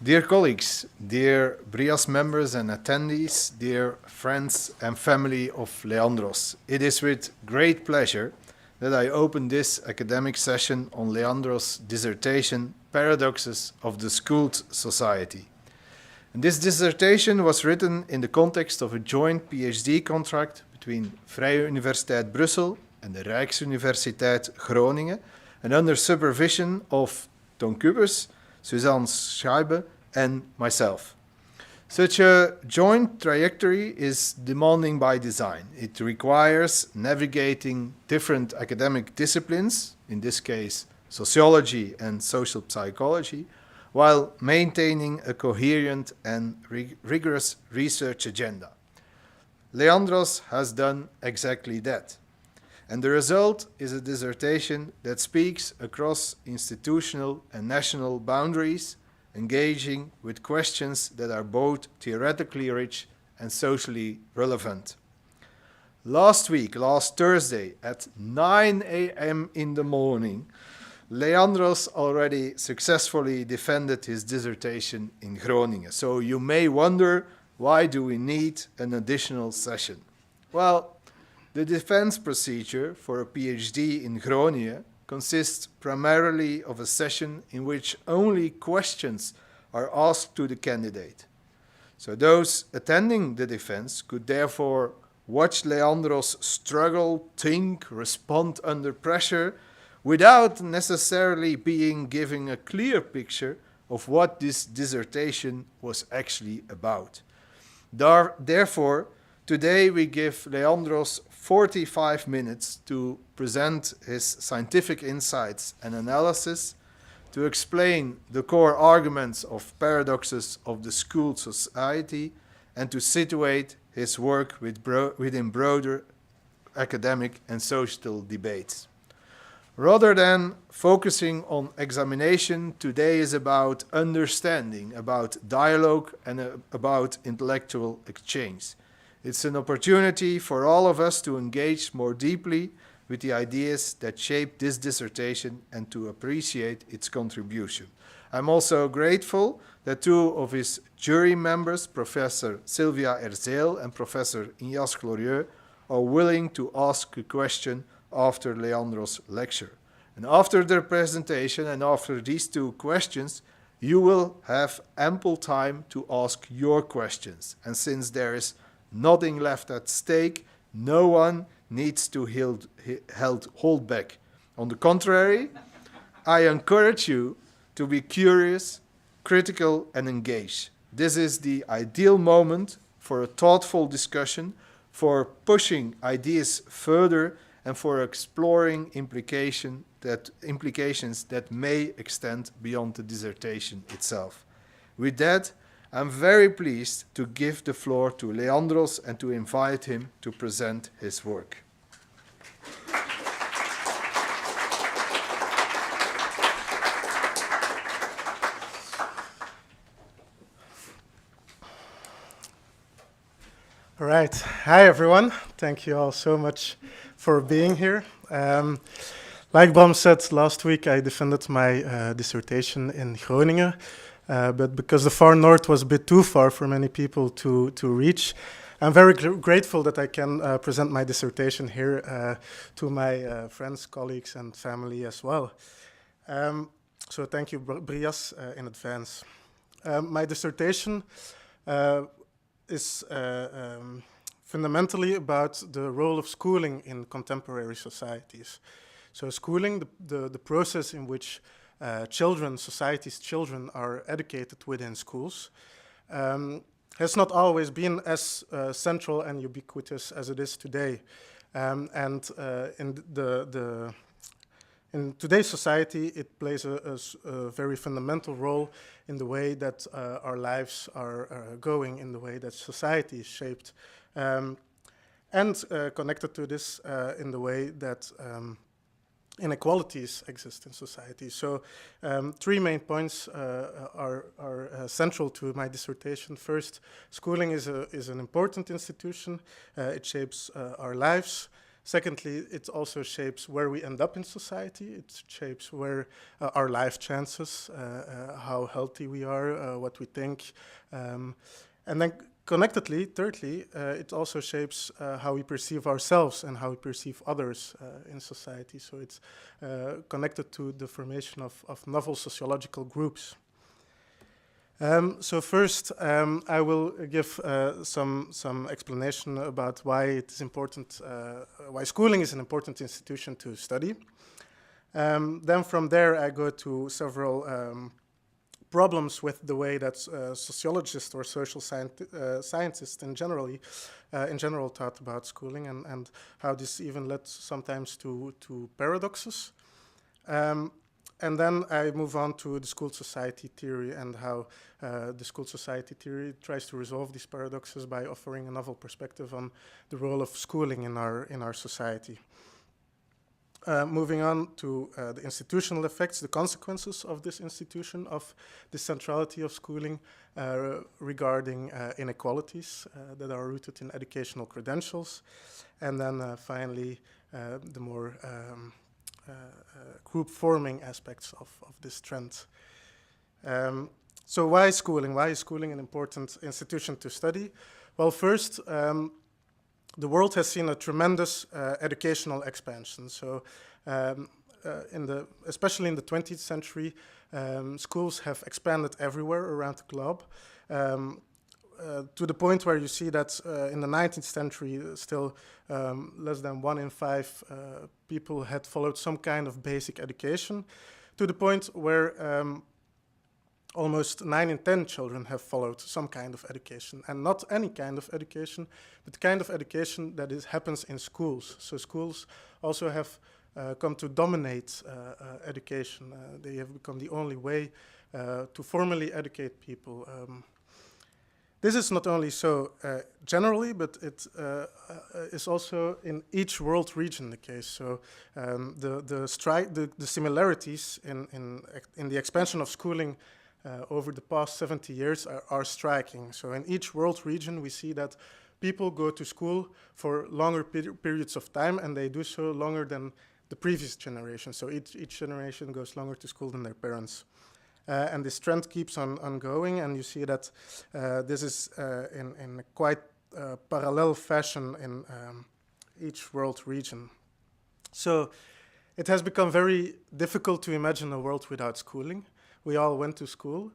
Dear colleagues, dear BrIAS members and attendees, dear friends and family of Leandros, it is with great pleasure that I open this academic session on Leandros' dissertation, Paradoxes of the Schooled Society. And this dissertation was written in the context of a joint PhD contract between Vrije Universiteit Brussel and the Rijksuniversiteit Groningen, and under supervision of Ton Kuppers, Suzanne Scheibe, and myself. Such a joint trajectory is demanding by design. It requires navigating different academic disciplines, in this case sociology and social psychology, while maintaining a coherent and rigorous research agenda. Leandros has done exactly that. And the result is a dissertation that speaks across institutional and national boundaries, engaging with questions that are both theoretically rich and socially relevant. Last Thursday, at 9 a.m. in the morning, Leandros already successfully defended his dissertation in Groningen. So you may wonder, why do we need an additional session? Well, the defense procedure for a PhD in Groningen consists primarily of a session in which only questions are asked to the candidate. So those attending the defense could therefore watch Leandros struggle, think, respond under pressure, without necessarily being given a clear picture of what this dissertation was actually about. Therefore, today we give Leandros 45 minutes to present his scientific insights and analysis, to explain the core arguments of paradoxes of the schooled society, and to situate his work within broader academic and social debates. Rather than focusing on examination, today is about understanding, about dialogue, and about intellectual exchange. It's an opportunity for all of us to engage more deeply with the ideas that shape this dissertation and to appreciate its contribution. I'm also grateful that two of his jury members, Professor Sylvia Erzeel and Professor Ignace Glorieux, are willing to ask a question after Leandros' lecture. And after their presentation and after these two questions, you will have ample time to ask your questions. And since there is nothing left at stake, no one needs to hold back. On the contrary, I encourage you to be curious, critical, and engaged. This is the ideal moment for a thoughtful discussion, for pushing ideas further, and for exploring implications that may extend beyond the dissertation itself. With that, I'm very pleased to give the floor to Leandros and to invite him to present his work. All right. Hi, everyone. Thank you all so much for being here. Like Bram said, last week I defended my dissertation in Groningen. But because the far north was a bit too far for many people to reach, I'm very grateful that I can present my dissertation here to my friends, colleagues, and family as well. So thank you, BrIAS, in advance. My dissertation is fundamentally about the role of schooling in contemporary societies. So schooling, the process in which society's children are educated within schools, has not always been as central and ubiquitous as it is today. In today's society, it plays a very fundamental role in the way that our lives are going, in the way that society is shaped, and connected to this in the way that inequalities exist in society. So three main points are central to my dissertation. First, schooling is an important institution. It shapes our lives. Secondly, it also shapes where we end up in society. It shapes where our life chances, how healthy we are, what we think. And then connectedly, thirdly, it also shapes how we perceive ourselves and how we perceive others in society. So it's connected to the formation of novel sociological groups. So first, I will give some explanation about why it is important, why schooling is an important institution to study. Then from there, I go to several problems with the way that sociologists or social scientists in general thought about schooling, and how this even led sometimes to paradoxes. And then I move on to the school society theory and how the school society theory tries to resolve these paradoxes by offering a novel perspective on the role of schooling in our society. Moving on to the institutional effects, the consequences of this institution, of the centrality of schooling regarding inequalities that are rooted in educational credentials. And then finally, the more group forming aspects of this trend. So why schooling? Why is schooling an important institution to study? Well, first, the world has seen a tremendous educational expansion. So especially in the 20th century, schools have expanded everywhere around the globe. To the point where you see that in the 19th century, still less than 1 in 5 people had followed some kind of basic education, to the point where almost 9 in 10 children have followed some kind of education, and not any kind of education, but the kind of education that happens in schools. So schools also have come to dominate education. They have become the only way to formally educate people. This is not only so generally, but it is also in each world region the case. So the similarities in the expansion of schooling over the past 70 years are striking. So in each world region, we see that people go to school for longer periods of time, and they do so longer than the previous generation. So each generation goes longer to school than their parents. And this trend keeps on going, and you see that this is in a quite parallel fashion in each world region. So it has become very difficult to imagine a world without schooling. We all went to school.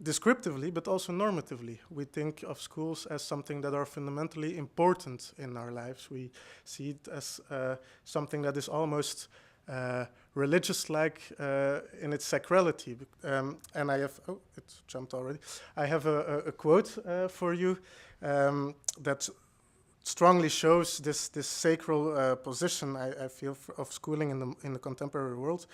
Descriptively, but also normatively, we think of schools as something that are fundamentally important in our lives. We see it as something that is almost religious-like in its sacrality. And I have, oh, it jumped already. I have a quote for you that strongly shows this sacral position I feel of schooling in the contemporary world.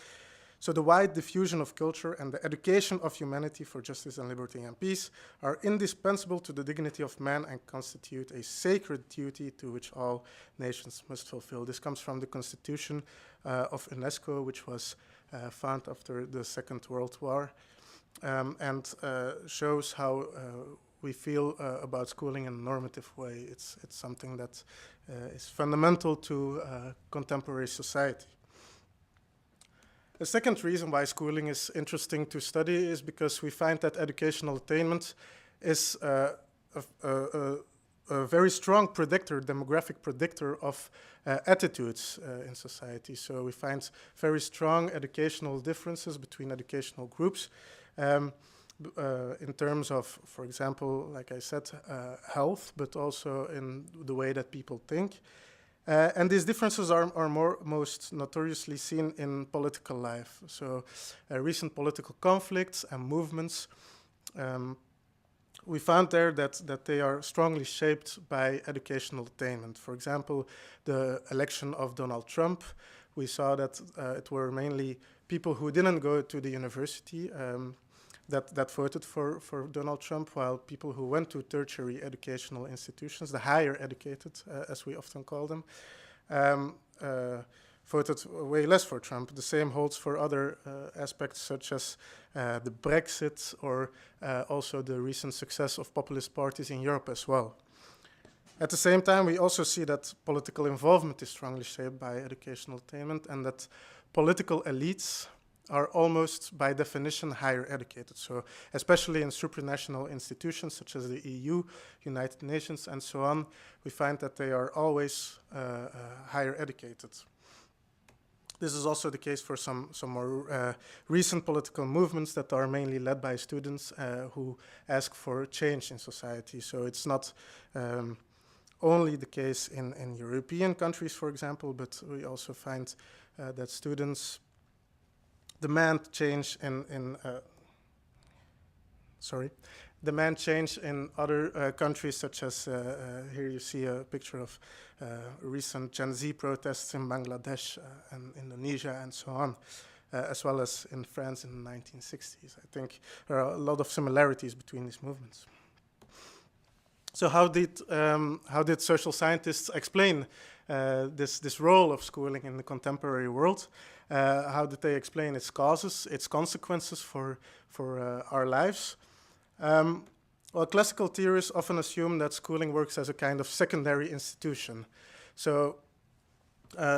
So the wide diffusion of culture and the education of humanity for justice and liberty and peace are indispensable to the dignity of man and constitute a sacred duty to which all nations must fulfill. This comes from the Constitution of UNESCO, which was founded after the Second World War, and shows how we feel about schooling in a normative way. It's something that is fundamental to contemporary society. The second reason why schooling is interesting to study is because we find that educational attainment is a very strong predictor, demographic predictor of attitudes in society. So we find very strong educational differences between educational groups in terms of, for example, like I said, health, but also in the way that people think. And these differences are most notoriously seen in political life. So recent political conflicts and movements, we found there that they are strongly shaped by educational attainment. For example, the election of Donald Trump, we saw that it were mainly people who didn't go to the university that voted for Donald Trump, while people who went to tertiary educational institutions, the higher educated, as we often call them, voted way less for Trump. The same holds for other aspects such as the Brexit or also the recent success of populist parties in Europe as well. At the same time, we also see that political involvement is strongly shaped by educational attainment, and that political elites are almost by definition higher educated. So especially in supranational institutions such as the EU, United Nations, and so on, we find that they are always higher educated. This is also the case for some more recent political movements that are mainly led by students who ask for change in society. So it's not only the case in European countries, for example, but we also find that students demand change demand change in other countries, such as here you see a picture of recent Gen Z protests in Bangladesh and Indonesia and so on, as well as in France in the 1960s. I think there are a lot of similarities between these movements. So how did social scientists explain this role of schooling in the contemporary world? How did they explain its causes, its consequences for our lives? Well, classical theorists often assume that schooling works as a kind of secondary institution. So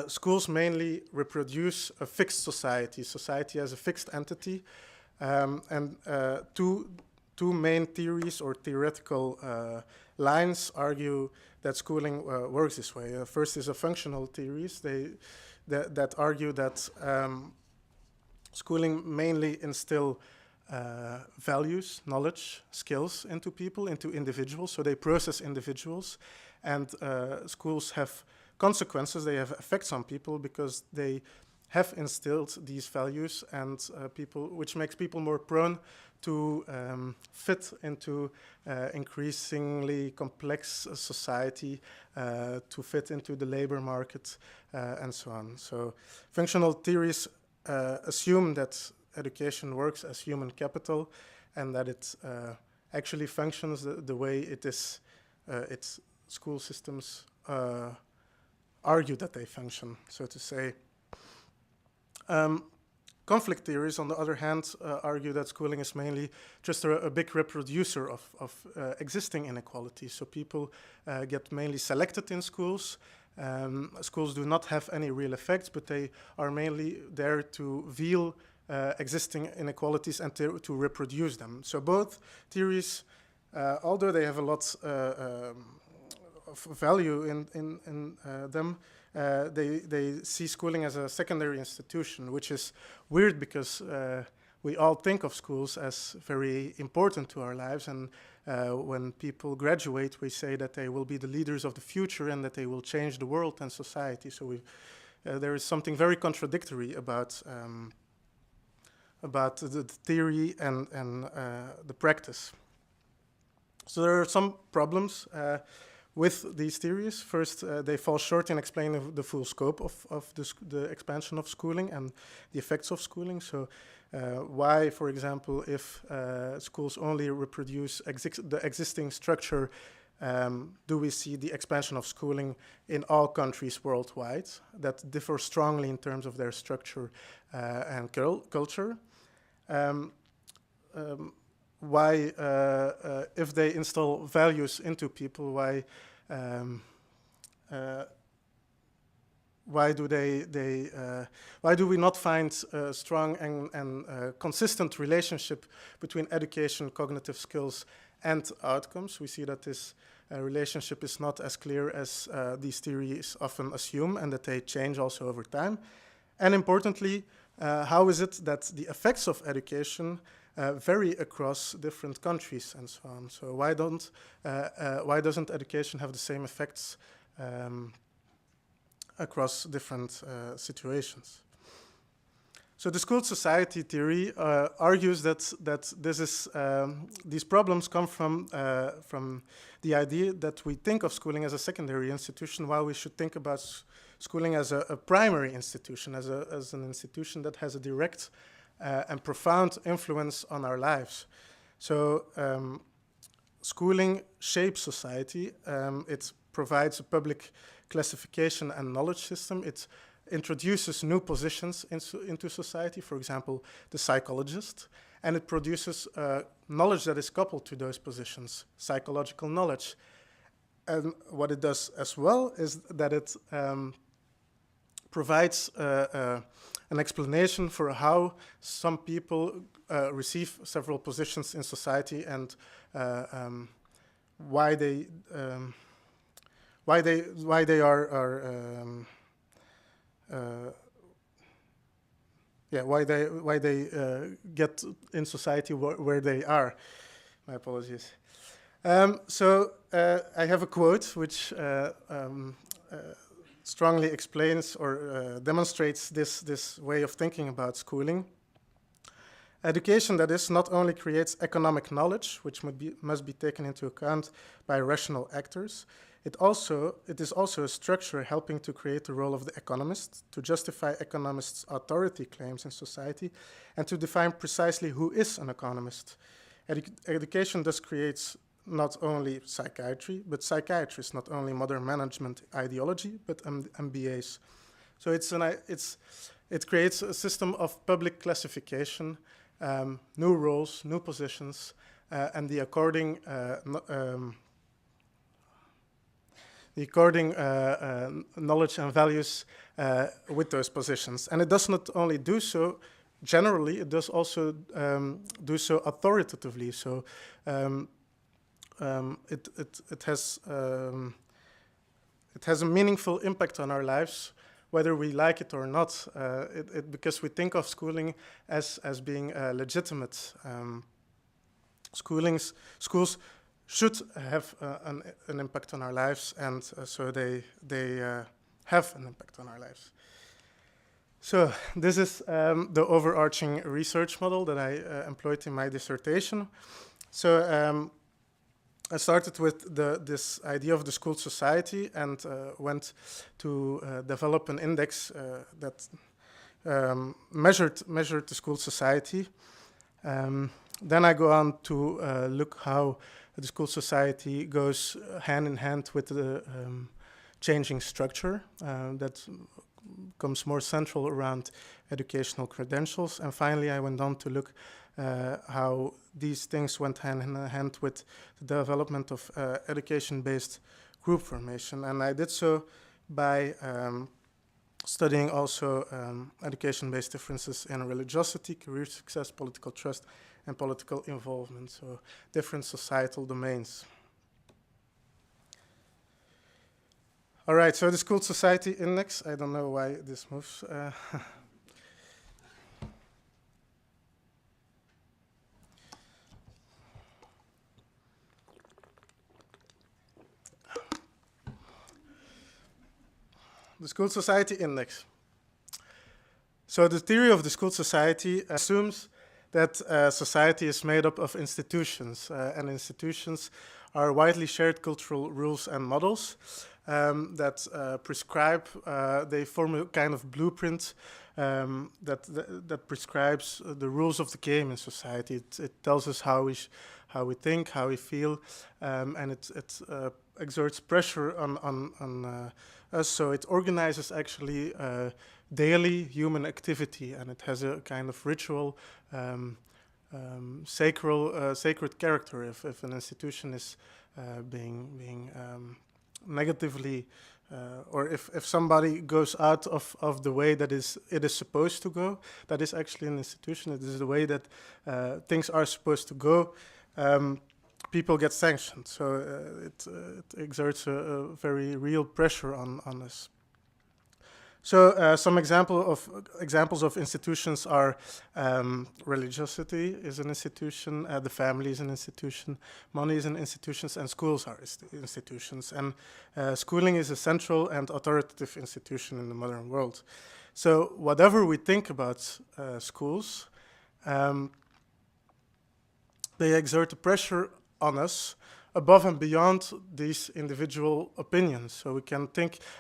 schools mainly reproduce a fixed society as a fixed entity, and two main theories or theoretical lines argue that schooling works this way. First is a functional theories. That argue that schooling mainly instill values, knowledge, skills into people, into individuals. So they process individuals, and schools have consequences. They have effects on people because they have instilled these values and which makes people more prone to fit into increasingly complex society, to fit into the labor market, and so on. So functional theories assume that education works as human capital, and that it actually functions the way it is. Its school systems argue that they function, so to say. Conflict theories, on the other hand, argue that schooling is mainly just a big reproducer of existing inequalities. So people get mainly selected in schools. Schools do not have any real effects, but they are mainly there to veil existing inequalities and to reproduce them. So both theories, although they have a lot of value in them, they see schooling as a secondary institution, which is weird because we all think of schools as very important to our lives, and when people graduate, we say that they will be the leaders of the future and that they will change the world and society. So there is something very contradictory about the theory and the practice. So there are some problems with these theories. First, they fall short in explaining the full scope of the expansion of schooling and the effects of schooling. So why, for example, if schools only reproduce the existing structure, do we see the expansion of schooling in all countries worldwide that differ strongly in terms of their structure and culture? Why, if they instill values into people, why do we not find a strong and consistent relationship between education, cognitive skills, and outcomes? We see that this relationship is not as clear as these theories often assume, and that they change also over time. And importantly, how is it that the effects of education vary across different countries and so on? So why doesn't education have the same effects across different situations? So the school society theory argues that these problems come from the idea that we think of schooling as a secondary institution, while we should think about schooling as a primary institution, as an institution that has a direct and profound influence on our lives. So schooling shapes society. It provides a public classification and knowledge system. It introduces new positions into society, for example, the psychologist, and it produces knowledge that is coupled to those positions, psychological knowledge. and what it does as well is that it provides an explanation for how some people receive several positions in society and why they why they get in society where they are. My apologies. So I have a quote which strongly explains or demonstrates this way of thinking about schooling. Education, that is, not only creates economic knowledge, which must be taken into account by rational actors, it is also a structure helping to create the role of the economist, to justify economists' authority claims in society, and to define precisely who is an economist. Education thus creates not only psychiatry, but psychiatrists, not only modern management ideology, but MBAs. So it creates a system of public classification, new roles, new positions, and the according knowledge and values with those positions. And it does not only do so generally, it does also do so authoritatively. So it has a meaningful impact on our lives, whether we like it or not, because we think of schooling as being legitimate. Schools should have an impact on our lives, and so they have an impact on our lives. So this is the overarching research model that I employed in my dissertation. So I started with this idea of the school society and went to develop an index that measured the school society. Then I go on to look how the school society goes hand in hand with the changing structure that becomes more central around educational credentials. And finally, I went on to look how these things went hand in hand with the development of education-based group formation. And I did so by studying also education-based differences in religiosity, career success, political trust, and political involvement, so different societal domains. All right, so the School Society Index, I don't know why this moves. The School Society Index. So the theory of the school society assumes that society is made up of institutions, and institutions are widely shared cultural rules and models that prescribe, they form a kind of blueprint that prescribes the rules of the game in society. It tells us how we think, how we feel, and it exerts pressure on us. So it organizes actually daily human activity, and it has a kind of ritual, sacred character. If an institution is being negatively, or if somebody goes out of the way that it is supposed to go, that is actually an institution. It is the way that things are supposed to go. People get sanctioned, so it exerts a very real pressure on us. So some examples of institutions are religiosity is an institution, the family is an institution, money is an institution, and schools are institutions. And schooling is a central and authoritative institution in the modern world. So whatever we think about schools, they exert a pressure on us above and beyond these individual opinions. So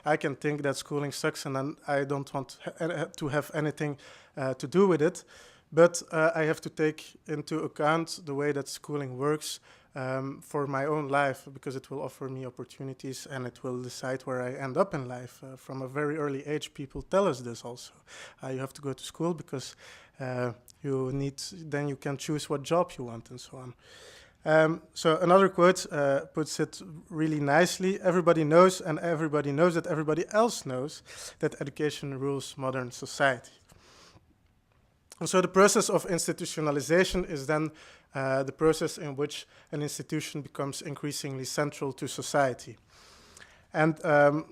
I can think that schooling sucks and then I don't want to have anything to do with it. But I have to take into account the way that schooling works for my own life, because it will offer me opportunities and it will decide where I end up in life. From a very early age, people tell us this also. You have to go to school because then you can choose what job you want and so on. So another quote puts it really nicely. Everybody knows, and everybody knows that everybody else knows, that education rules modern society. And so the process of institutionalization is then the process in which an institution becomes increasingly central to society. And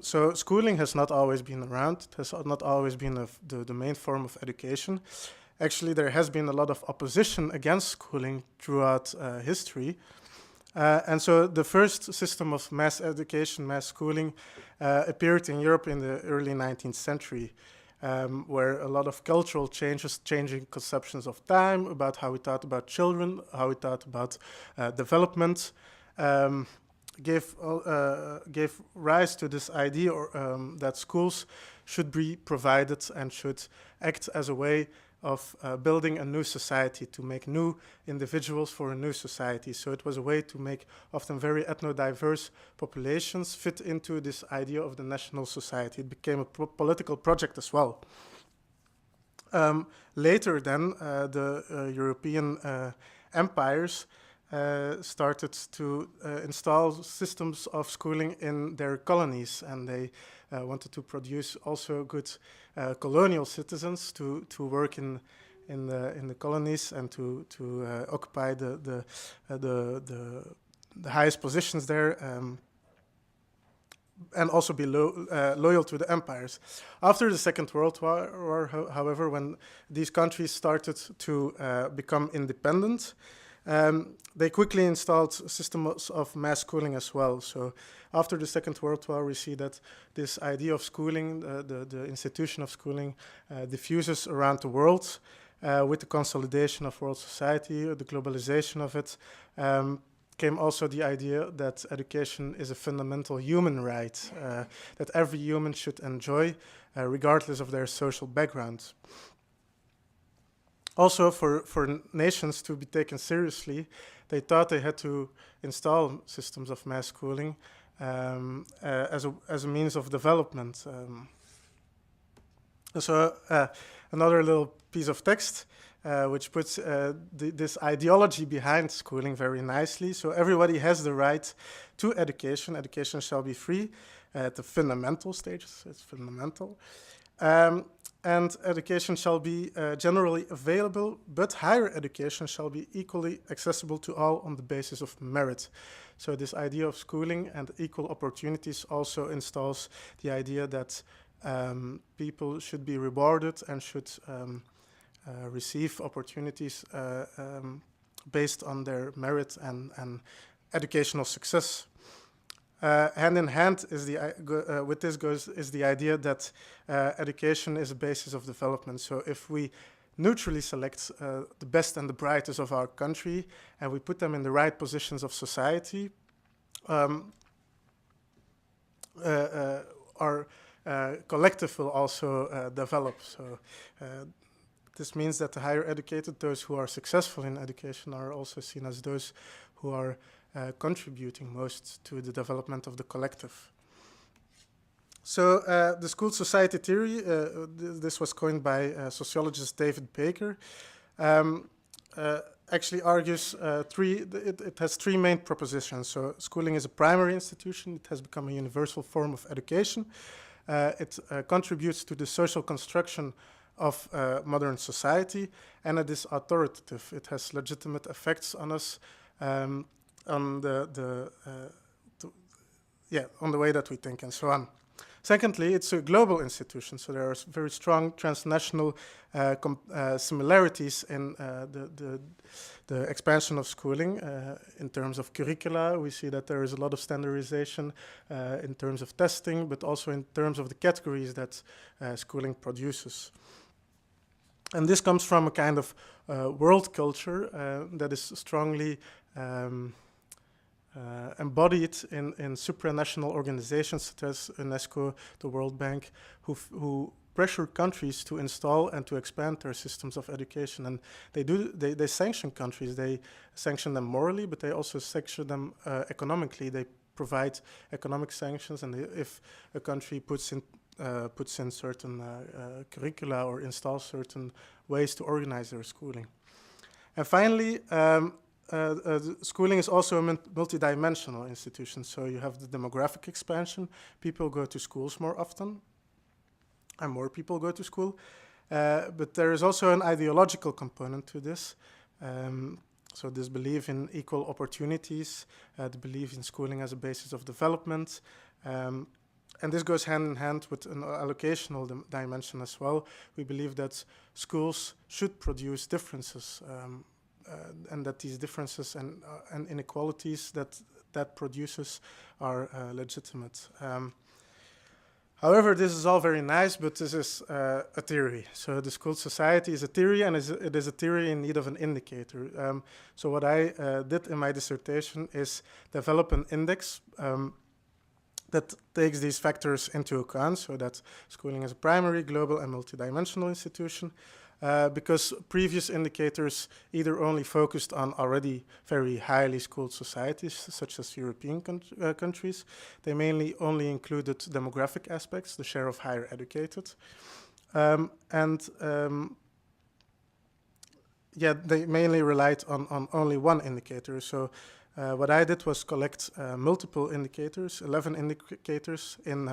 so schooling has not always been around. It has not always been the main form of education. Actually, there has been a lot of opposition against schooling throughout history. And so the first system of mass education, mass schooling, appeared in Europe in the early 19th century, where a lot of cultural changes, changing conceptions of time, about how we thought about children, how we thought about development, gave rise to this idea that schools should be provided and should act as a way of building a new society, to make new individuals for a new society. So it was a way to make often very ethno-diverse populations fit into this idea of the national society. It became a political project as well. Later then, the European empires started to install systems of schooling in their colonies, and they wanted to produce also good colonial citizens to work in the colonies and to occupy the highest positions there, and also be loyal to the empires. After the Second World War, however, when these countries started to become independent, they quickly installed systems of mass schooling as well. So after the Second World War, we see that this idea of schooling, the institution of schooling, diffuses around the world with the consolidation of world society, the globalization of it. Came also the idea that education is a fundamental human right, that every human should enjoy, regardless of their social background. Also, for nations to be taken seriously, they thought they had to install systems of mass schooling as a means of development. So another little piece of text which puts this ideology behind schooling very nicely. So everybody has the right to education. Education shall be free at the fundamental stages. It's fundamental. And education shall be generally available, but higher education shall be equally accessible to all on the basis of merit. So this idea of schooling and equal opportunities also installs the idea that people should be rewarded and should receive opportunities based on their merit and educational success. Hand in hand is with this is the idea that education is a basis of development. So if we neutrally select the best and the brightest of our country and we put them in the right positions of society, our collective will also develop. So this means that the higher educated, those who are successful in education, are also seen as those who are contributing most to the development of the collective. So the school society theory, this was coined by sociologist David Baker, actually argues it has three main propositions. So schooling is a primary institution. It has become a universal form of education. It contributes to the social construction of modern society, and it is authoritative. It has legitimate effects on us, on the way that we think and so on. Secondly, it's a global institution, so there are very strong transnational similarities in the expansion of schooling. In terms of curricula, we see that there is a lot of standardization in terms of testing, but also in terms of the categories that schooling produces. And this comes from a kind of world culture that is strongly embodied in supranational organizations such as UNESCO, the World Bank, who pressure countries to install and to expand their systems of education. And they sanction countries. They sanction them morally, but they also sanction them economically. They provide economic sanctions, and if a country puts in certain curricula or installs certain ways to organize their schooling. And finally, schooling is also a multidimensional institution. So you have the demographic expansion. People go to schools more often, and more people go to school. But there is also an ideological component to this. So this belief in equal opportunities, the belief in schooling as a basis of development. And this goes hand in hand with an allocational dimension as well. We believe that schools should produce differences, and that these differences and inequalities that produces are legitimate. However, this is all very nice, but this is a theory. So the school society is a theory, and it is a theory in need of an indicator. So what I did in my dissertation is develop an index that takes these factors into account, so that schooling is a primary, global, and multidimensional institution, because previous indicators either only focused on already very highly schooled societies, such as European countries. They mainly only included demographic aspects, the share of higher educated. They mainly relied on only one indicator. So what I did was collect multiple indicators, 11 indicators in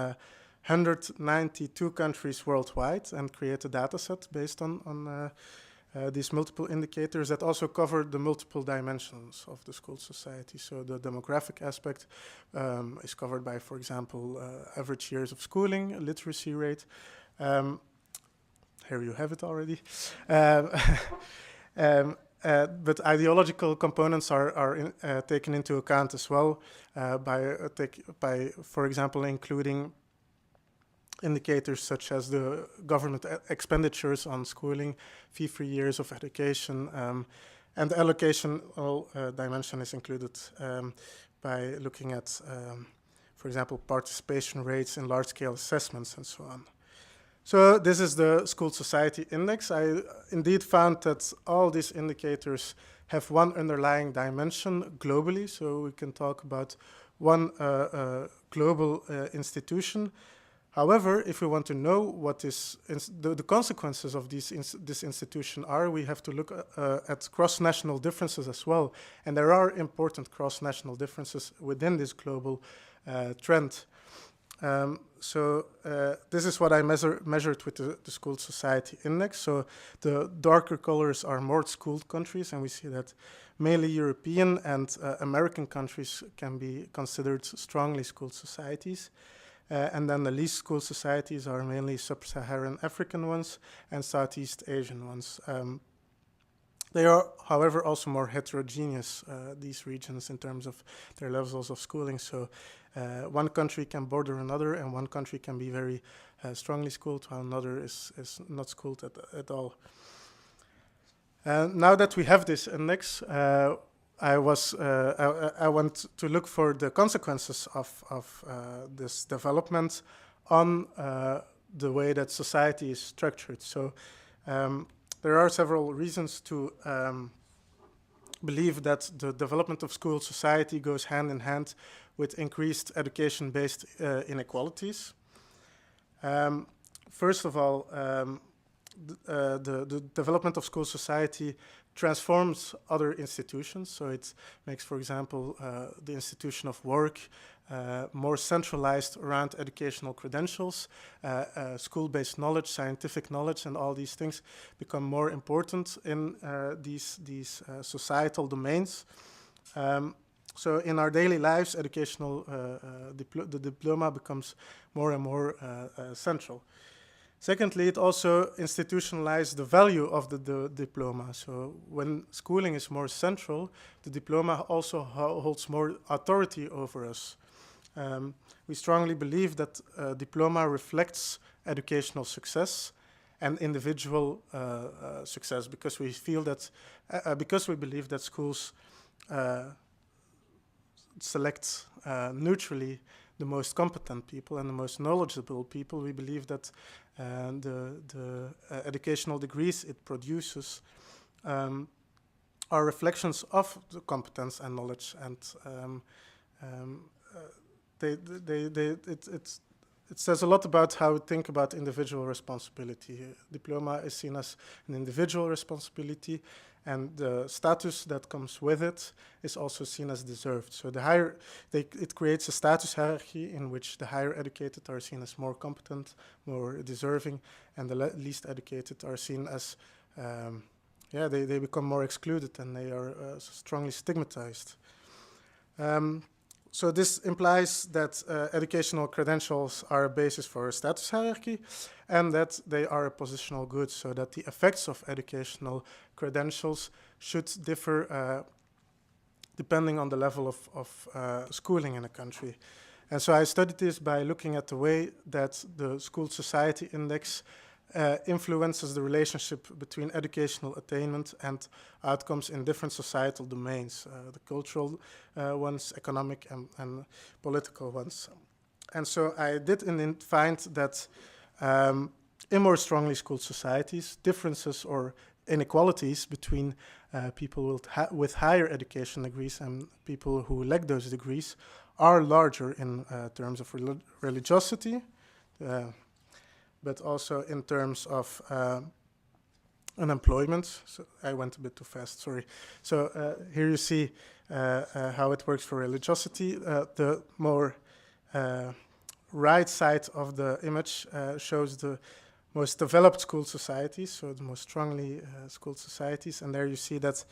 192 countries worldwide, and create a data set based on these multiple indicators that also cover the multiple dimensions of the school society. So the demographic aspect is covered by, for example, average years of schooling, literacy rate. Here you have it already. But ideological components are taken into account as well by, for example, including indicators such as the government expenditures on schooling, fee-free years of education, and the allocational dimension is included by looking at, for example, participation rates in large-scale assessments and so on. So this is the School Society Index. I indeed found that all these indicators have one underlying dimension globally, so we can talk about one global institution. However, if we want to know what the consequences of this institution are, we have to look at cross-national differences as well. And there are important cross-national differences within this global trend. This is what I measured with the School Society Index. So the darker colors are more schooled countries, and we see that mainly European and American countries can be considered strongly schooled societies. And then the least schooled societies are mainly sub-Saharan African ones and Southeast Asian ones. They are, however, also more heterogeneous, these regions, in terms of their levels of schooling. So one country can border another, and one country can be very strongly schooled, while another is not schooled at all. Now that we have this index, I want to look for the consequences of this development on the way that society is structured. So there are several reasons to believe that the development of school society goes hand in hand with increased education-based inequalities. First of all, the development of school society transforms other institutions. So it makes, for example, the institution of work more centralized around educational credentials, school-based knowledge, scientific knowledge, and all these things become more important in these societal domains. So in our daily lives, educational the diploma becomes more and more central. Secondly, it also institutionalizes the value of the diploma. So when schooling is more central, the diploma also holds more authority over us. We strongly believe that diploma reflects educational success and individual success, because we feel that, because we believe that schools select neutrally the most competent people and the most knowledgeable people. We believe that the educational degrees it produces are reflections of the competence and knowledge, and it says a lot about how we think about individual responsibility. Diploma is seen as an individual responsibility, and the status that comes with it is also seen as deserved. So the higher, it creates a status hierarchy in which the higher educated are seen as more competent, more deserving, and the least educated are seen as, they become more excluded and they are strongly stigmatized. So this implies that educational credentials are a basis for a status hierarchy and that they are a positional good, so that the effects of educational credentials should differ depending on the level of schooling in a country. And so I studied this by looking at the way that the school society index influences the relationship between educational attainment and outcomes in different societal domains, the cultural ones, economic and political ones. And so I did find that in more strongly schooled societies, differences or inequalities between people with higher education degrees and people who lack those degrees are larger in terms of religiosity, but also in terms of unemployment. So I went a bit too fast, sorry. So here you see how it works for religiosity. The more right side of the image shows the most developed school societies, so the most strongly schooled societies, and there you see that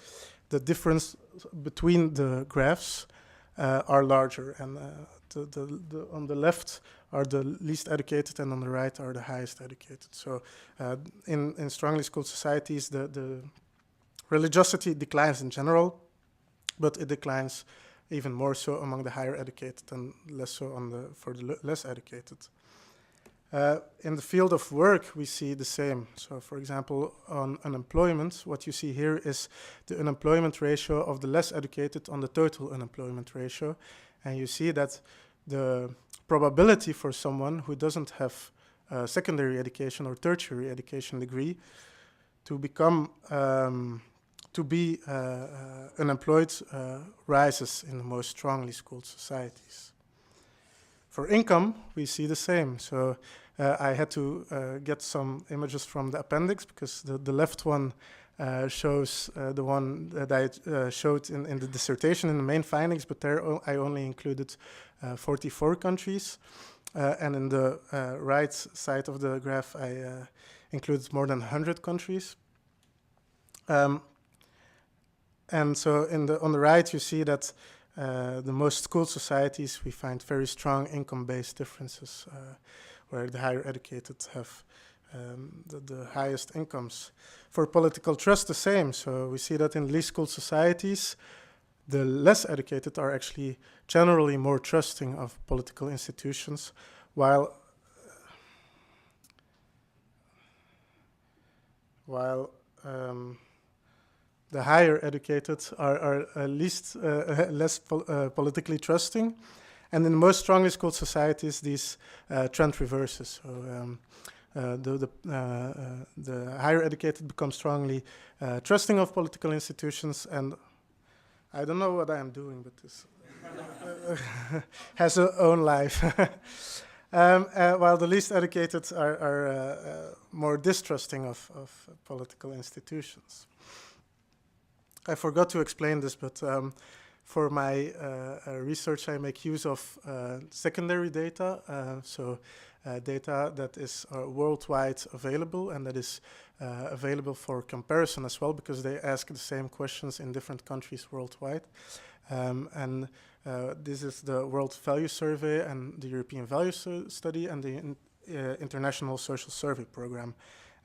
the difference between the graphs are larger, and on the left are the least educated, and on the right are the highest educated. So in strongly schooled societies, the religiosity declines in general, but it declines even more so among the higher educated and less so for the less educated. In the field of work, we see the same. So, for example, on unemployment, what you see here is the unemployment ratio of the less educated on the total unemployment ratio. And you see that the probability for someone who doesn't have a secondary education or tertiary education degree to become to be unemployed rises in the most strongly schooled societies. For income, we see the same. So I had to get some images from the appendix because the left one shows the one that I showed in the dissertation in the main findings, but there I only included 44 countries. And in the right side of the graph, I included more than 100 countries. And so on the right, you see that the most schooled societies, we find very strong income-based differences, where the higher educated have the highest incomes. For political trust, the same. So we see that in least schooled societies, the less educated are actually generally more trusting of political institutions, while the higher educated are less politically trusting. And in the most strongly schooled societies, this trend reverses. So the higher educated become strongly trusting of political institutions. And I don't know what I am doing, but this has its own life. While the least educated are more distrusting of political institutions. I forgot to explain this, but for my research, I make use of secondary data, data that is worldwide available and that is available for comparison as well, because they ask the same questions in different countries worldwide. This is the World Value Survey and the European Value Study and the International Social Survey Program.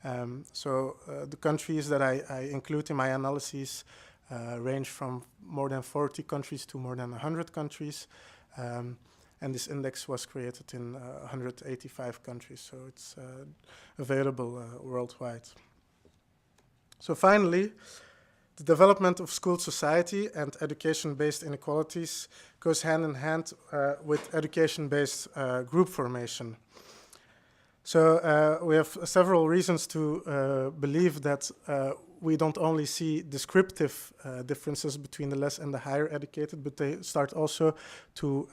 The countries that I include in my analyses range from more than 40 countries to more than 100 countries. And this index was created in 185 countries, so it's available worldwide. So finally, the development of schooled society and education-based inequalities goes hand in hand with education-based group formation. So we have several reasons to believe that we don't only see descriptive differences between the less and the higher educated, but they start also to,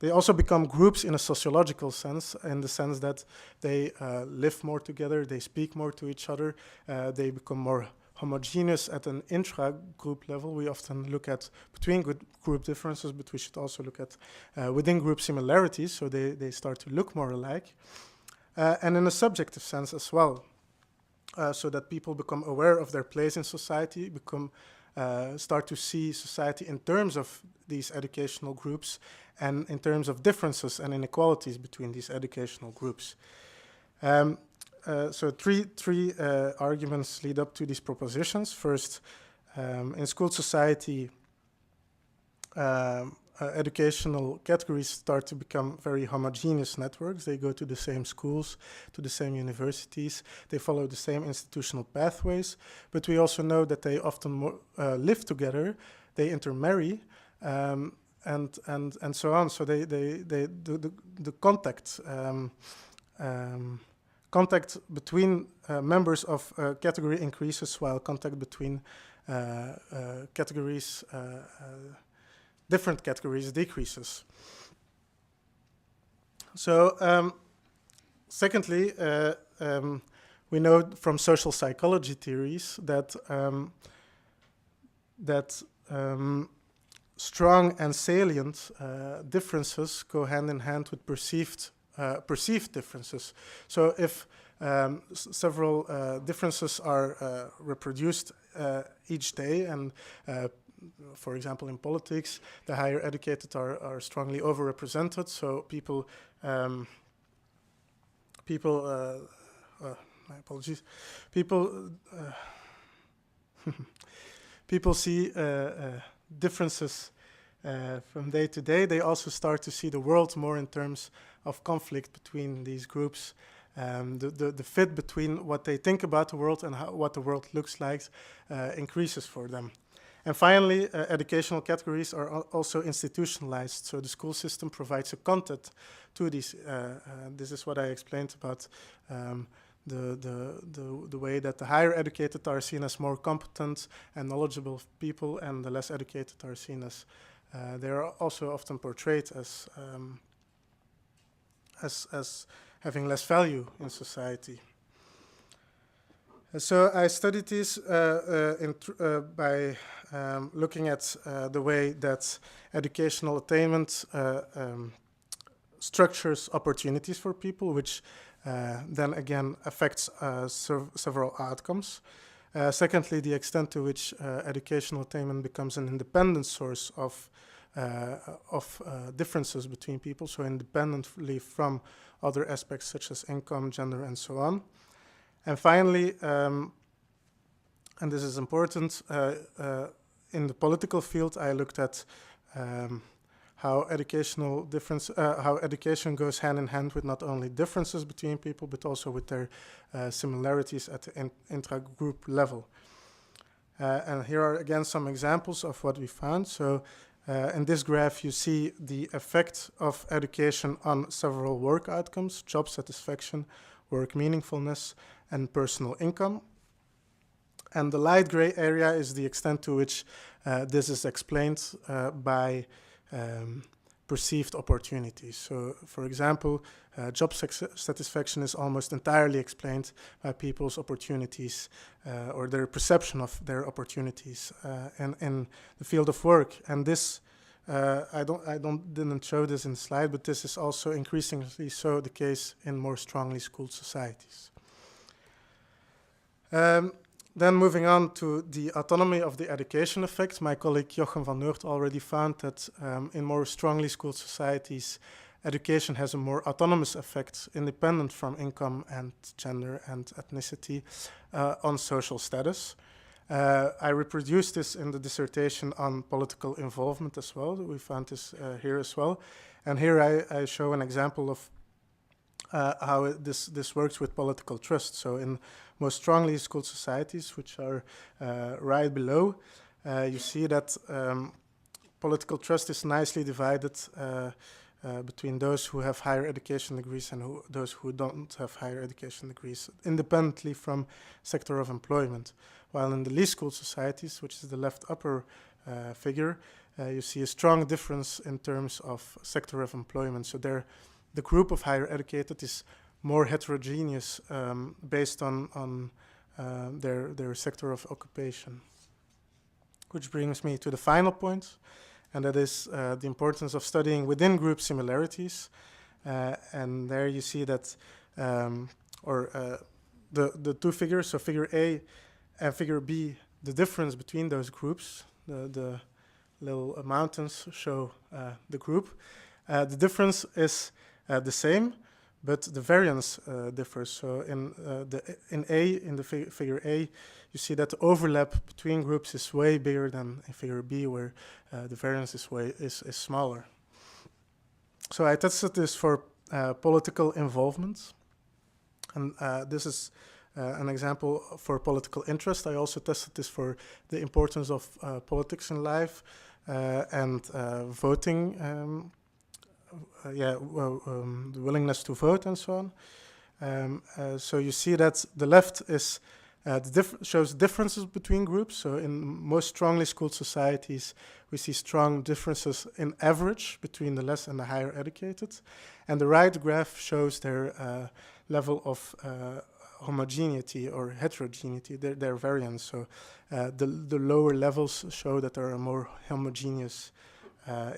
they also become groups in a sociological sense, in the sense that they live more together, they speak more to each other, they become more homogeneous at an intra-group level. We often look at between group differences, but we should also look at within group similarities, so they start to look more alike. And in a subjective sense as well, so that people become aware of their place in society, start to see society in terms of these educational groups and in terms of differences and inequalities between these educational groups. So three arguments lead up to these propositions. First, in school society, educational categories start to become very homogeneous networks. They go to the same schools, to the same universities. They follow the same institutional pathways. But we also know that they often live together. They intermarry, and so on. So the contact between members of a category increases, while contact between categories. Different categories decreases. So, secondly, we know from social psychology theories that strong and salient differences go hand in hand with perceived differences. So, if several differences are reproduced each day, and for example, in politics, the higher educated are strongly overrepresented. So my apologies. People see differences from day to day. They also start to see the world more in terms of conflict between these groups. The fit between what they think about the world and what the world looks like increases for them. And finally, educational categories are also institutionalized. So the school system provides a content to these. This is what I explained about the way that the higher educated are seen as more competent and knowledgeable people, and the less educated are seen as they are also often portrayed as having less value in society. So I studied this by looking at the way that educational attainment structures opportunities for people, which then again affects several outcomes. Secondly, the extent to which educational attainment becomes an independent source of differences between people, so independently from other aspects such as income, gender, and so on. And finally, and this is important, in the political field, I looked at how education goes hand in hand with not only differences between people, but also with their similarities at the intra-group level. And here are again some examples of what we found. So in this graph, you see the effect of education on several work outcomes: job satisfaction, work meaningfulness, and personal income. And the light gray area is the extent to which this is explained by perceived opportunities. So, for example, job satisfaction is almost entirely explained by people's opportunities or their perception of their opportunities in the field of work. And this, didn't show this in the slide, but this is also increasingly so the case in more strongly schooled societies. Then moving on to the autonomy of the education effect, my colleague Jochem van Noort already found that in more strongly schooled societies, education has a more autonomous effect, independent from income and gender and ethnicity, on social status. I reproduced this in the dissertation on political involvement as well. We found this here as well. And here I show an example of how this works with political trust. So in most strongly schooled societies, which are right below, you see that political trust is nicely divided between those who have higher education degrees and those who don't have higher education degrees, independently from sector of employment. While in the least schooled societies, which is the left upper figure, you see a strong difference in terms of sector of employment. So there, the group of higher educated is more heterogeneous based on their sector of occupation. Which brings me to the final point, and that is the importance of studying within group similarities. And there you see that, the two figures, so figure A and figure B, the difference between those groups, the little mountains show the group. The difference is the same, but the variance differs. So in the figure A, you see that the overlap between groups is way bigger than in figure B, where the variance is smaller. So I tested this for political involvement, and this is an example for political interest. I also tested this for the importance of politics in life and voting. The willingness to vote and so on. So you see that the left is shows differences between groups. So in most strongly schooled societies, we see strong differences in average between the less and the higher educated. And the right graph shows their level of homogeneity or heterogeneity, their variance. So the lower levels show that there are more homogeneous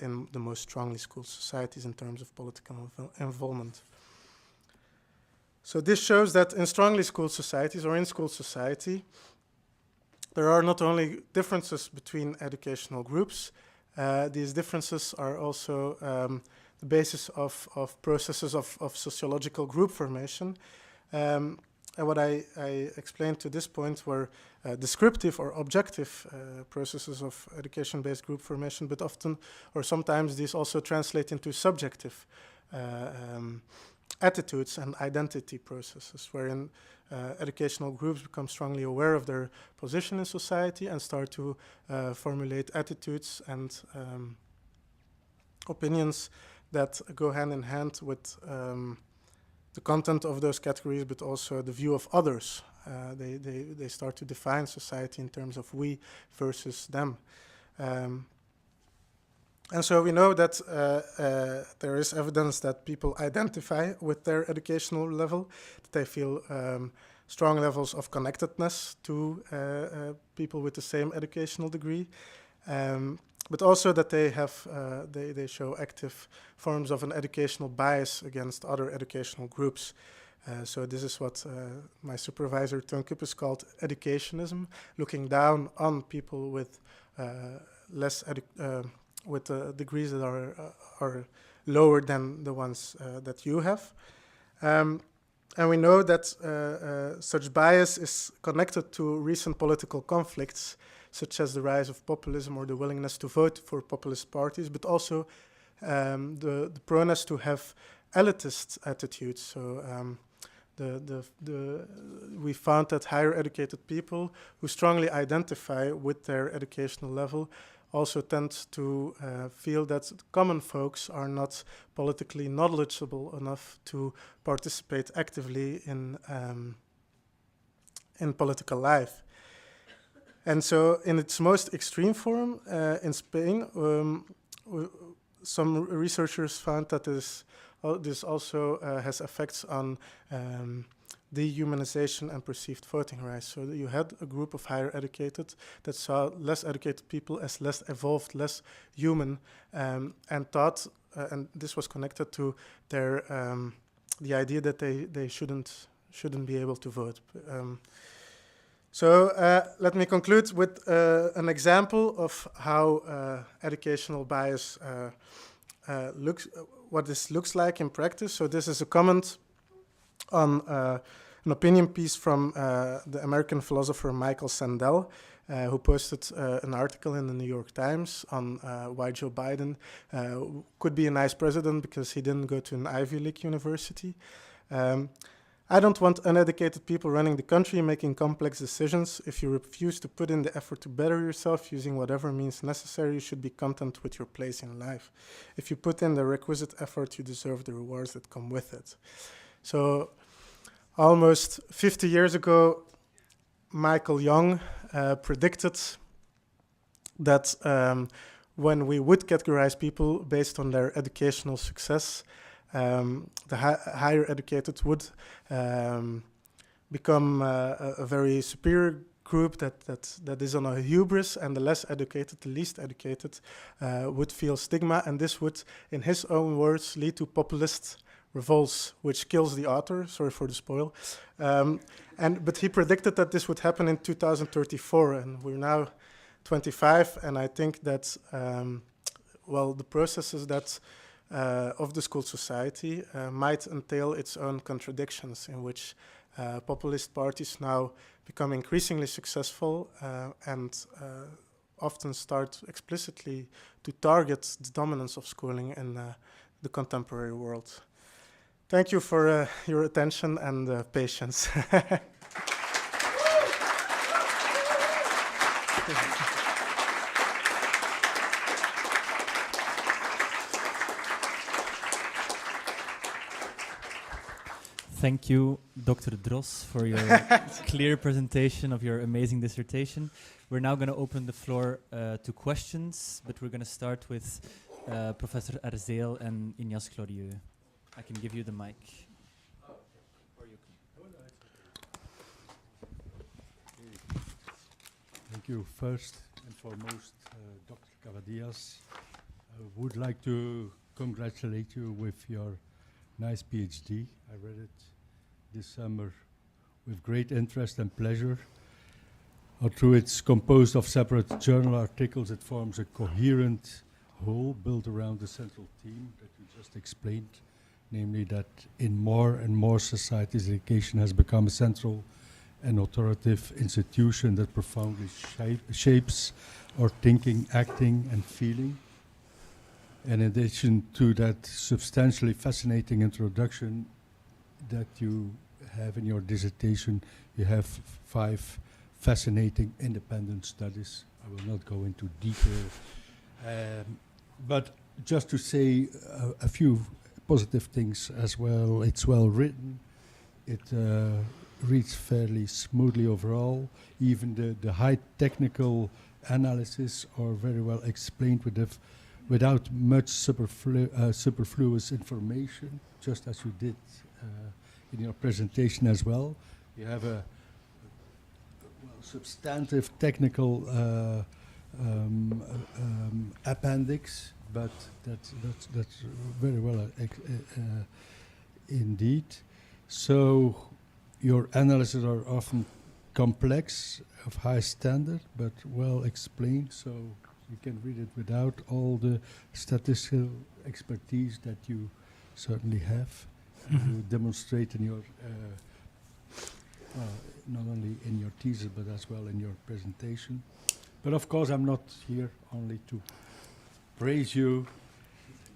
in the most strongly schooled societies in terms of political involvement. So this shows that in strongly schooled societies or in school society, there are not only differences between educational groups, these differences are also the basis of processes of sociological group formation. And what I explained to this point were descriptive or objective processes of education-based group formation, but often or sometimes these also translate into subjective attitudes and identity processes, wherein educational groups become strongly aware of their position in society and start to formulate attitudes and opinions that go hand in hand with the content of those categories, but also the view of others. They start to define society in terms of we versus them. And so we know that there is evidence that people identify with their educational level, that they feel strong levels of connectedness to people with the same educational degree, but also that they have they show active forms of an educational bias against other educational groups. So this is what my supervisor Toon Kuppes called educationism, looking down on people with less degrees that are lower than the ones that you have. And we know that such bias is connected to recent political conflicts, such as the rise of populism or the willingness to vote for populist parties, but also the proneness to have elitist attitudes. So we found that higher educated people who strongly identify with their educational level also tend to feel that common folks are not politically knowledgeable enough to participate actively in political life. And so in its most extreme form, in Spain, some researchers found that this also has effects on dehumanization and perceived voting rights. So you had a group of higher educated that saw less educated people as less evolved, less human, and thought, and this was connected to their the idea that they shouldn't be able to vote. So let me conclude with an example of how educational bias what this looks like in practice. So this is a comment on an opinion piece from the American philosopher Michael Sandel, who posted an article in the New York Times on why Joe Biden could be a nice president because he didn't go to an Ivy League university. I don't want uneducated people running the country making complex decisions. If you refuse to put in the effort to better yourself using whatever means necessary, you should be content with your place in life. If you put in the requisite effort, you deserve the rewards that come with it. So almost 50 years ago, Michael Young predicted that when we would categorize people based on their educational success, the higher educated would become a very superior group that is on a hubris, and the less educated, the least educated, would feel stigma, and this would, in his own words, lead to populist revolts, which kills the author. Sorry for the spoil. But he predicted that this would happen in 2034, and we're now 25, and I think that the processes that of the school society might entail its own contradictions, in which populist parties now become increasingly successful and often start explicitly to target the dominance of schooling in the contemporary world. Thank you for your attention and patience. Thank you, Dr. Dros, for your clear presentation of your amazing dissertation. We're now going to open the floor to questions, but we're going to start with Professor Arzeel and Ignace Glorieux. I can give you the mic. Or you can. Thank you. First and foremost, Dr. Kavadias, I would like to congratulate you with your nice PhD. I read it this summer with great interest and pleasure. Although it's composed of separate journal articles, it forms a coherent whole built around the central theme that you just explained, namely that in more and more societies, education has become a central and authoritative institution that profoundly shapes our thinking, acting, and feeling. And in addition to that substantially fascinating introduction that you have in your dissertation, you have 5 fascinating independent studies. I will not go into detail, but just to say a few positive things as well. It's well written. It reads fairly smoothly overall. Even the high technical analysis are very well explained without much superfluous information, just as you did in your presentation as well. You have a substantive technical appendix, but that's very well indeed. So your analyses are often complex, of high standard, but well explained, so you can read it without all the statistical expertise that you certainly have. You demonstrate in your, not only in your thesis, but as well in your presentation. But of course, I'm not here only to praise you,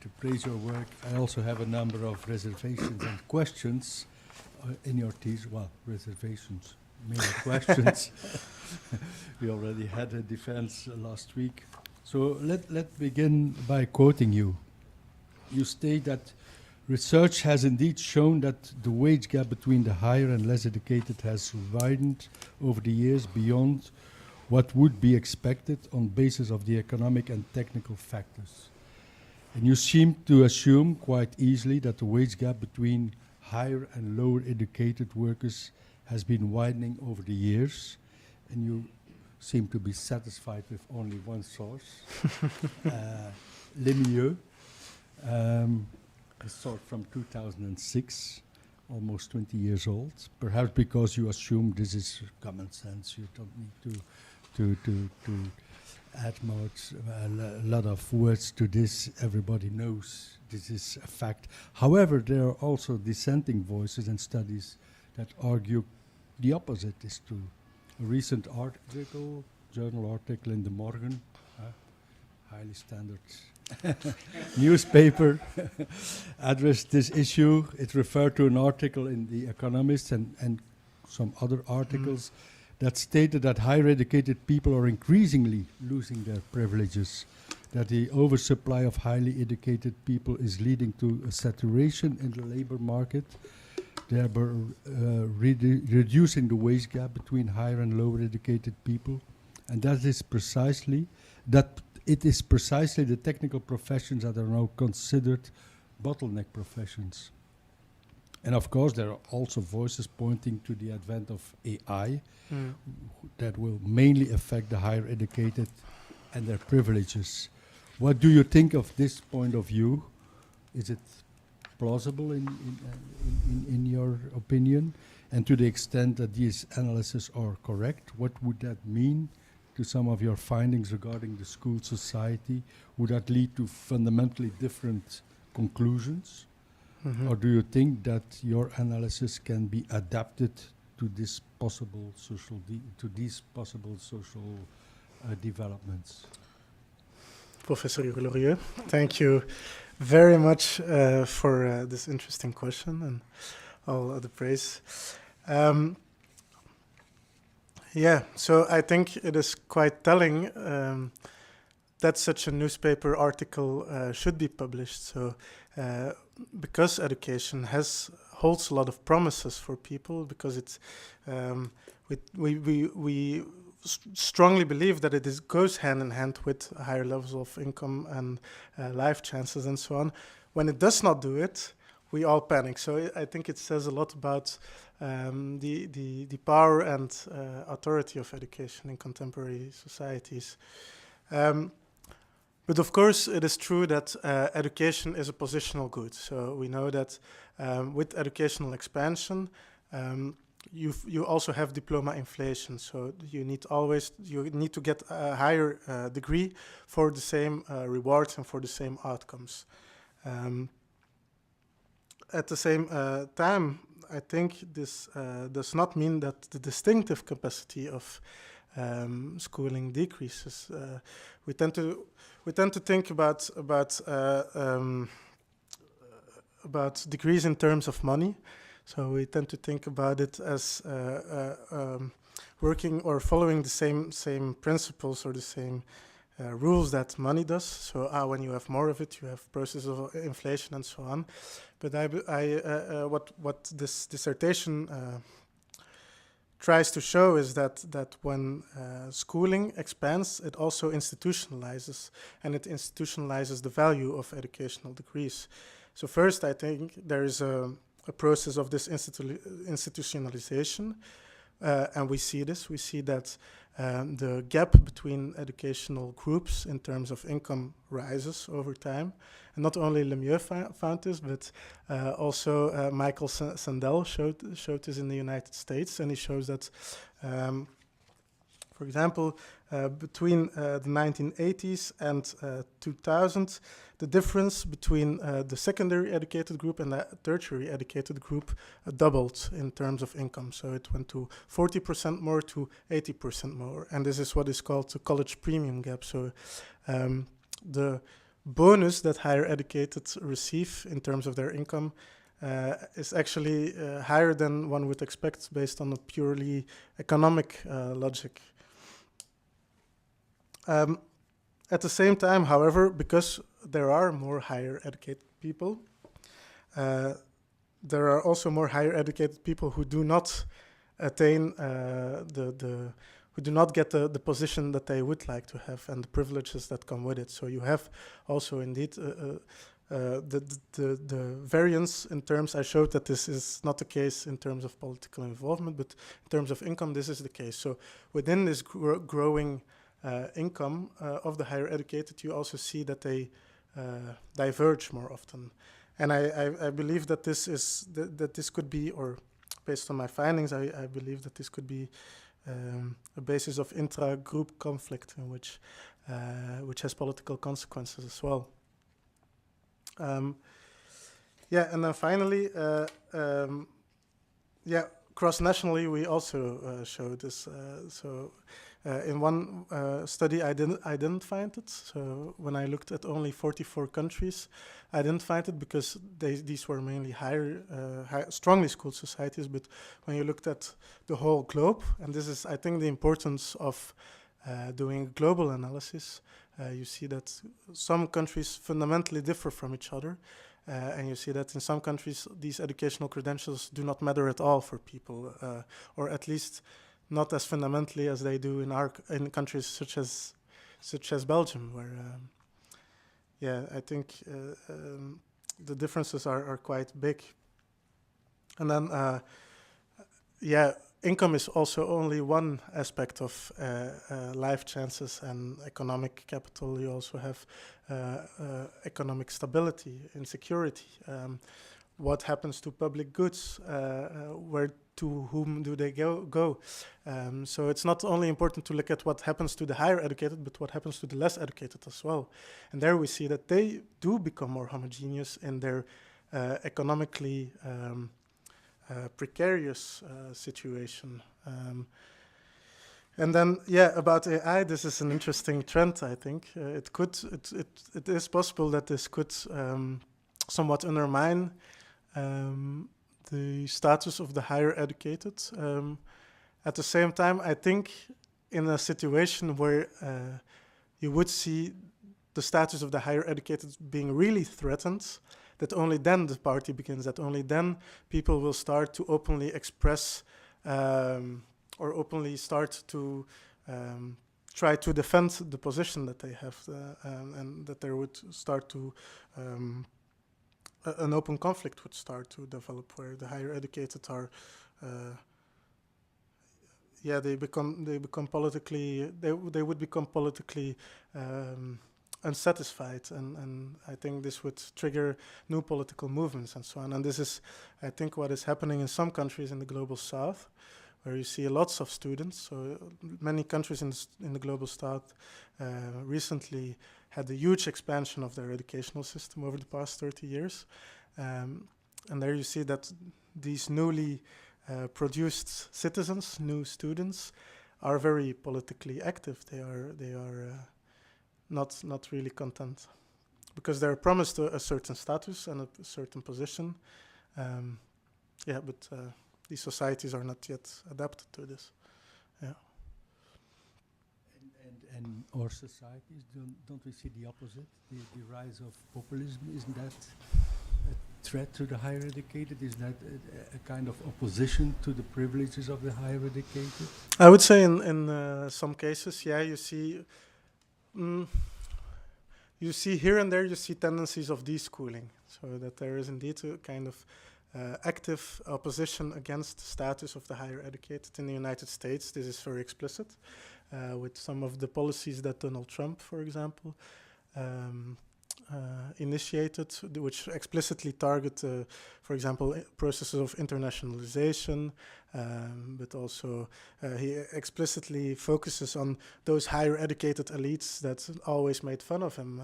to praise your work. I also have a number of reservations and questions in your thesis. Well, reservations, mainly questions. We already had a defense last week. So let's begin by quoting you. You state that research has indeed shown that the wage gap between the higher and less educated has widened over the years beyond what would be expected on basis of the economic and technical factors. And you seem to assume quite easily that the wage gap between higher and lower educated workers has been widening over the years, and you seem to be satisfied with only one source, Lemieux, a source from 2006, almost 20 years old, perhaps because you assume this is common sense, you don't need to add much, a lot of words to this. Everybody knows this is a fact. However, there are also dissenting voices and studies that argue the opposite is true. A recent article, journal article in the Morgen, highly standard newspaper, addressed this issue. It referred to an article in The Economist and some other articles that stated that higher educated people are increasingly losing their privileges, that the oversupply of highly educated people is leading to a saturation in the labor market, thereby reducing the wage gap between higher and lower educated people, and it is precisely the technical professions that are now considered bottleneck professions. And of course, there are also voices pointing to the advent of AI that will mainly affect the higher educated and their privileges. What do you think of this point of view? Is it plausible in your opinion? And to the extent that these analyses are correct, what would that mean to some of your findings regarding the school society? Would that lead to fundamentally different conclusions? Or do you think that your analysis can be adapted to this possible social developments? Professor Glorieux, thank you very much for this interesting question and all the praise. Yeah, so I think it is quite telling that such a newspaper article should be published. So, because education holds a lot of promises for people, because it's we strongly believe that it goes hand in hand with higher levels of income and life chances and so on. When it does not do it, we all panic. So I think it says a lot about the power and authority of education in contemporary societies. But of course, it is true that education is a positional good. So we know that with educational expansion, you also have diploma inflation. So you need to get a higher degree for the same rewards and for the same outcomes. At the same time, I think this does not mean that the distinctive capacity of schooling decreases. We tend to think about degrees in terms of money. So we tend to think about it as working or following the same principles or the same rules that money does. So when you have more of it, you have processes of inflation and so on. But what this dissertation tries to show is that when schooling expands, it also institutionalizes, and it institutionalizes the value of educational degrees. So first, I think there is a process of this institutionalization, and we see this. We see that the gap between educational groups in terms of income rises over time. And not only Lemieux found this, but also Michael Sandel showed this in the United States, and he shows that, for example, between the 1980s and 2000, the difference between the secondary educated group and the tertiary educated group doubled in terms of income. So it went to 40% more to 80% more. And this is what is called the college premium gap. So the bonus that higher educated receive in terms of their income is actually higher than one would expect based on a purely economic logic. At the same time, however, because there are more higher educated people, there are also more higher educated people who do not attain who do not get the position that they would like to have and the privileges that come with it. So you have also indeed the variance in terms. I showed that this is not the case in terms of political involvement, but in terms of income, this is the case. So within this growing income of the higher educated, you also see that they diverge more often. And I believe that this could be, or based on my findings, I believe that this could be a basis of intra-group conflict, in which has political consequences as well. And then finally, cross-nationally, we also showed this. In one study, I didn't find it. So when I looked at only 44 countries, I didn't find it because these were mainly strongly schooled societies. But when you looked at the whole globe, and this is, I think, the importance of doing global analysis, you see that some countries fundamentally differ from each other. And you see that in some countries, these educational credentials do not matter at all for people, or at least not as fundamentally as they do in countries such as Belgium, where I think the differences are quite big. And then, yeah, income is also only one aspect of life chances and economic capital. You also have economic stability, insecurity. What happens to public goods? Where to whom do they go? So it's not only important to look at what happens to the higher educated, but what happens to the less educated as well. And there we see that they do become more homogeneous in their economically precarious situation. And then, yeah, about AI, this is an interesting trend, I think. It is possible that this could somewhat undermine the status of the higher educated. At the same time, I think in a situation where you would see the status of the higher educated being really threatened, that only then the party begins, that only then people will start to openly express or openly start to try to defend the position that they have, and that there would start to an open conflict would start to develop, where the higher educated are, they become politically, they would become politically unsatisfied, and I think this would trigger new political movements and so on. And this is, I think, what is happening in some countries in the global south, where you see lots of students. So many countries in the global south recently had a huge expansion of their educational system over the past 30 years. And there you see that these newly produced citizens, new students, are very politically active. They are not really content, because they're promised a certain status and a certain position. But these societies are not yet adapted to this. Yeah. And our societies, don't we see the opposite? The rise of populism, isn't that a threat to the higher educated? Is that a kind of opposition to the privileges of the higher educated? I would say in some cases, yeah, you see here and there, you see tendencies of deschooling, so that there is indeed a kind of active opposition against the status of the higher educated. In the United States, this is very explicit, with some of the policies that Donald Trump, for example, initiated, which explicitly target, for example, processes of internationalization, but also he explicitly focuses on those higher educated elites that always made fun of him.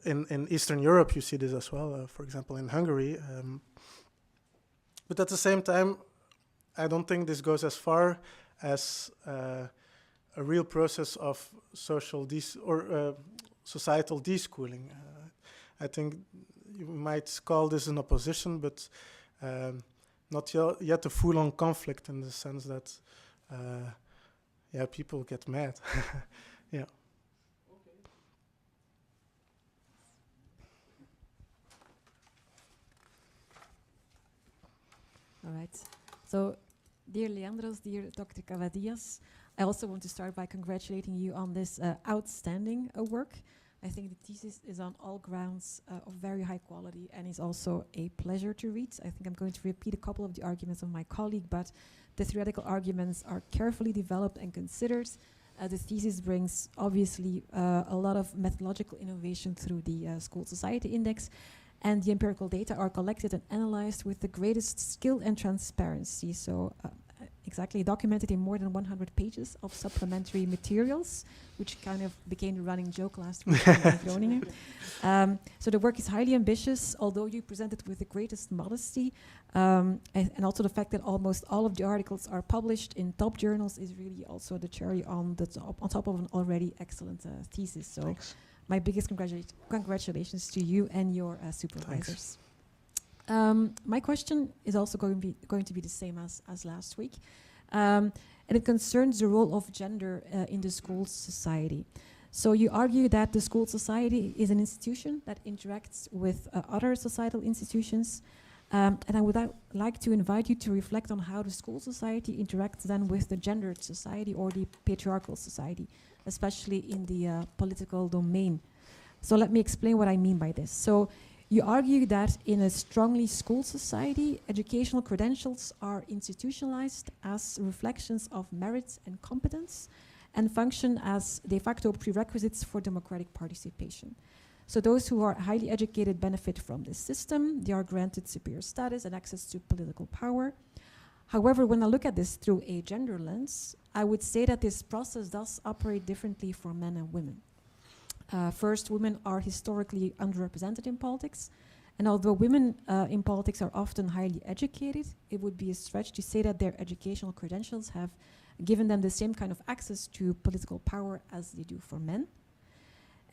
In Eastern Europe, you see this as well, for example, in Hungary. But at the same time, I don't think this goes as far as a real process of social societal deschooling. I think you might call this an opposition, but not yet a full-on conflict, in the sense that, people get mad. Yeah. All right. So, dear Leandros, dear Dr. Kavadias, I also want to start by congratulating you on this outstanding work. I think the thesis is on all grounds of very high quality and is also a pleasure to read. I think I'm going to repeat a couple of the arguments of my colleague, but the theoretical arguments are carefully developed and considered. The thesis brings, obviously, a lot of methodological innovation through the School Society Index, and the empirical data are collected and analyzed with the greatest skill and transparency. So exactly documented in more than 100 pages of supplementary materials, which kind of became the running joke last week in Groningen. So the work is highly ambitious, although you present it with the greatest modesty. And also the fact that almost all of the articles are published in top journals is really also the cherry on the top of an already excellent thesis. So. Thanks. My biggest congratulations to you and your supervisors. My question is also going to be the same as last week, and it concerns the role of gender in the school society. So you argue that the school society is an institution that interacts with other societal institutions, and I would like to invite you to reflect on how the school society interacts then with the gendered society or the patriarchal society, especially in the political domain. So let me explain what I mean by this. So You argue that in a strongly schooled society, educational credentials are institutionalized as reflections of merit and competence and function as de facto prerequisites for democratic participation. So those who are highly educated benefit from this system. They are granted superior status and access to political power. However, when I look at this through a gender lens, I would say that this process does operate differently for men and women. First, women are historically underrepresented in politics. And although women in politics are often highly educated, it would be a stretch to say that their educational credentials have given them the same kind of access to political power as they do for men.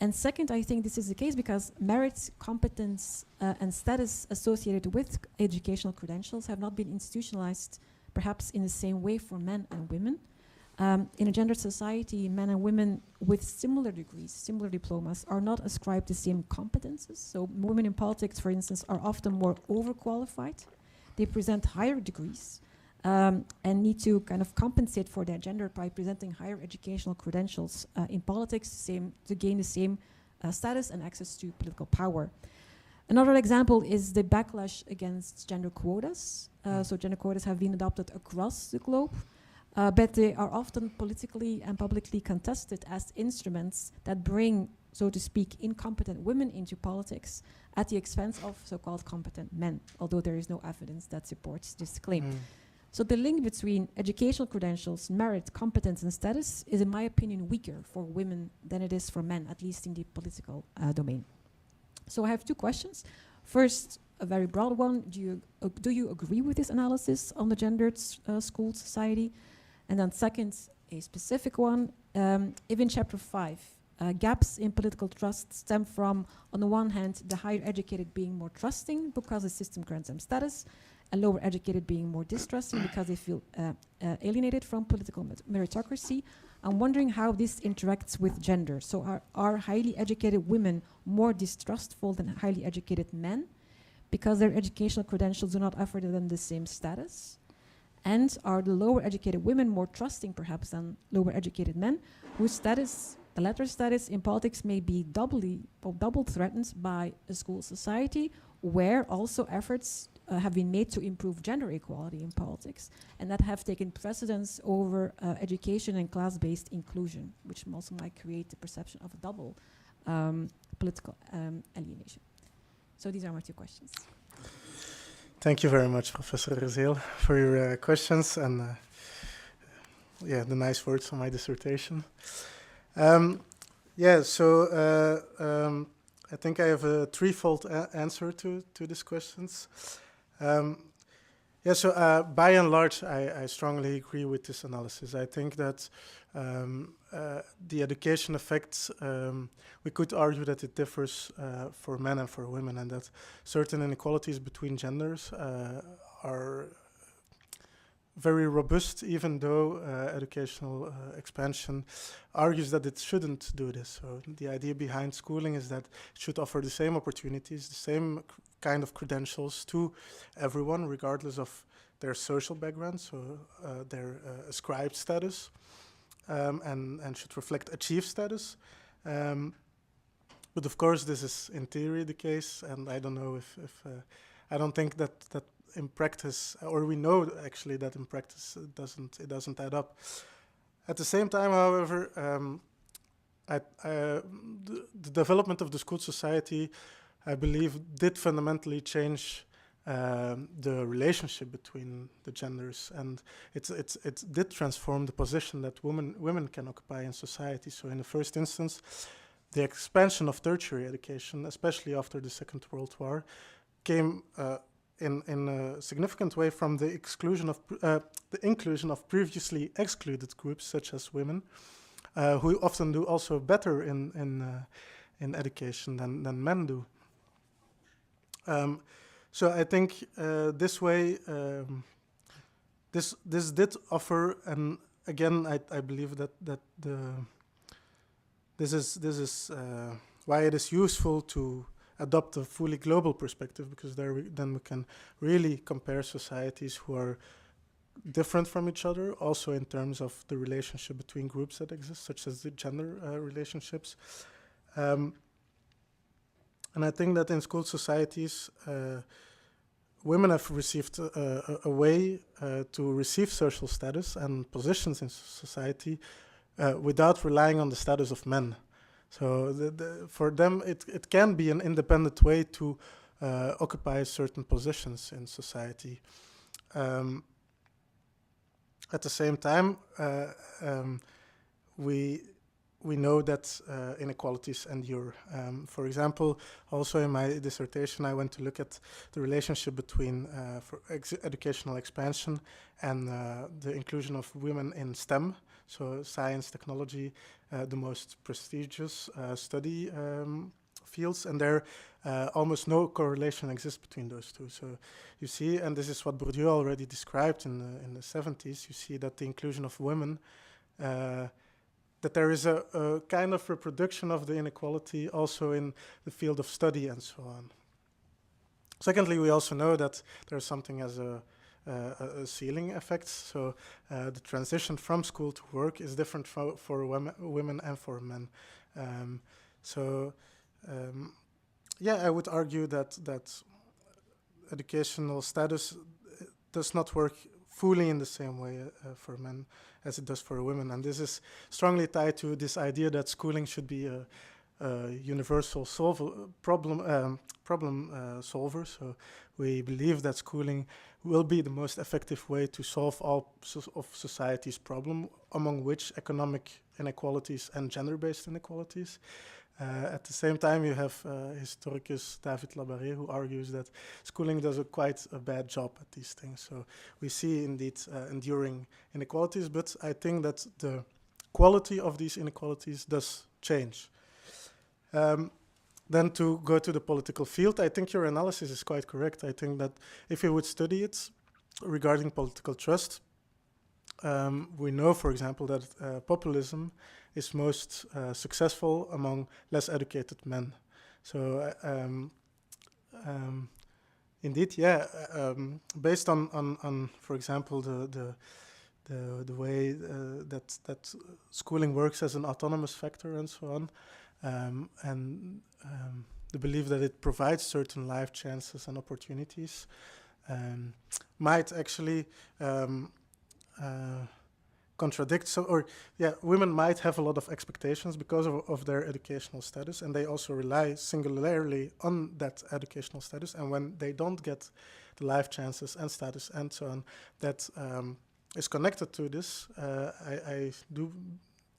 And second, I think this is the case because merit, competence, and status associated with educational credentials have not been institutionalized perhaps in the same way for men and women. In a gendered society, men and women with similar degrees, similar diplomas, are not ascribed the same competences. So women in politics, for instance, are often more overqualified. They present higher degrees and need to kind of compensate for their gender by presenting higher educational credentials in politics to gain the same status and access to political power. Another example is the backlash against gender quotas. So gender quotas have been adopted across the globe. But they are often politically and publicly contested as instruments that bring, so to speak, incompetent women into politics at the expense of so-called competent men, although there is no evidence that supports this claim. So the link between educational credentials, merit, competence, and status is, in my opinion, weaker for women than it is for men, at least in the political domain. So I have two questions. First, a very broad one. Do you agree with this analysis on the gendered school society? And then second, a specific one. If in chapter 5, gaps in political trust stem from, on the one hand, the higher educated being more trusting because the system grants them status, and lower educated being more distrusting because they feel alienated from political meritocracy, I'm wondering how this interacts with gender. So are highly educated women more distrustful than highly educated men because their educational credentials do not offer them the same status? And are the lower educated women more trusting perhaps than lower educated men whose status, the latter status in politics, may be double threatened by a school society where also efforts have been made to improve gender equality in politics and that have taken precedence over education and class-based inclusion, which also might create the perception of a double political alienation. So these are my two questions. Thank you very much, Professor Rezeel, for your questions and the nice words on my dissertation. I think I have a threefold answer to these questions. By and large, I strongly agree with this analysis. I think that the education effects, we could argue that it differs for men and for women, and that certain inequalities between genders are very robust, even though educational expansion argues that it shouldn't do this. So the idea behind schooling is that it should offer the same opportunities, the same kind of credentials to everyone, regardless of their social background, so their ascribed status, and should reflect achieved status. But of course, this is in theory the case, and I don't know if I don't think that in practice, or we know actually that in practice it doesn't add up. At the same time, however, the development of the school society, I believe, did fundamentally change the relationship between the genders, and it did transform the position that women can occupy in society. So in the first instance, the expansion of tertiary education, especially after the Second World War, came in a significant way from the inclusion of previously excluded groups, such as women, who often do also better in education than men do. So I think this way, this did offer, and again, I believe that this is why it is useful to adopt a fully global perspective, because then we can really compare societies who are different from each other, also in terms of the relationship between groups that exist, such as the gender relationships. And I think that in school societies, women have received a way to receive social status and positions in society without relying on the status of men. So for them, it can be an independent way to occupy certain positions in society. At the same time, we know that inequalities endure. For example, also in my dissertation, I went to look at the relationship between educational expansion and the inclusion of women in STEM, so science, technology, the most prestigious study fields, and there almost no correlation exists between those two. So you see, and this is what Bourdieu already described in the 70s, you see that the inclusion of women that there is a kind of reproduction of the inequality also in the field of study and so on. Secondly, we also know that there's something as a ceiling effect. So the transition from school to work is different for women and for men. Yeah, I would argue that educational status does not work fully in the same way for men as it does for women, and this is strongly tied to this idea that schooling should be a universal problem solver. So we believe that schooling will be the most effective way to solve all of society's problem, among which economic inequalities and gender-based inequalities. At the same time, you have historicus David Labarré, who argues that schooling does quite a bad job at these things. So we see indeed enduring inequalities, but I think that the quality of these inequalities does change. Then to go to the political field, I think your analysis is quite correct. I think that if you would study it regarding political trust, we know, for example, that populism is most successful among less educated men. So indeed, yeah, based on for example the way that schooling works as an autonomous factor and so on, and the belief that it provides certain life chances and opportunities, might actually contradict. So, or yeah, women might have a lot of expectations because of their educational status, and they also rely singularly on that educational status. And when they don't get the life chances and status and so on that is connected to this, I do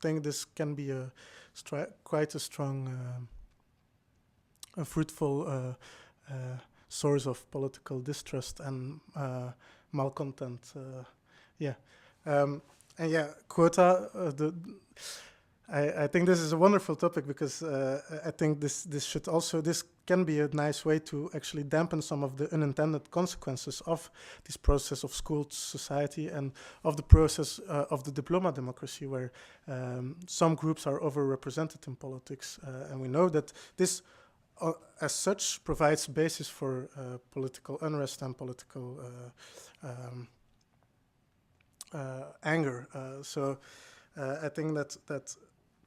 think this can be quite a strong, a fruitful source of political distrust and malcontent. Yeah. And yeah, quota. I think this is a wonderful topic because I think this can be a nice way to actually dampen some of the unintended consequences of this process of school society and of the process of the diploma democracy, where some groups are overrepresented in politics, and we know that this, as such, provides basis for political unrest and political anger. So I think that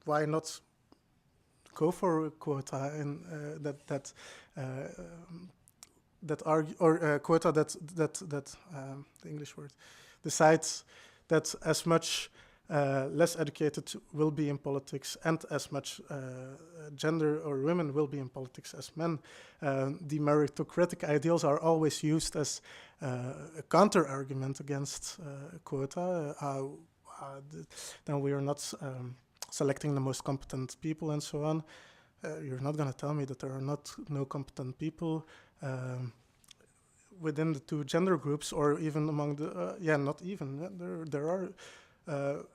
why not go for a quota and quota that the English word decides that as much less educated will be in politics and as much gender or women will be in politics as men. The meritocratic ideals are always used as a counter argument against quota. Then we are not selecting the most competent people and so on. You're not going to tell me that there are no competent people within the two gender groups, or even among the not even there are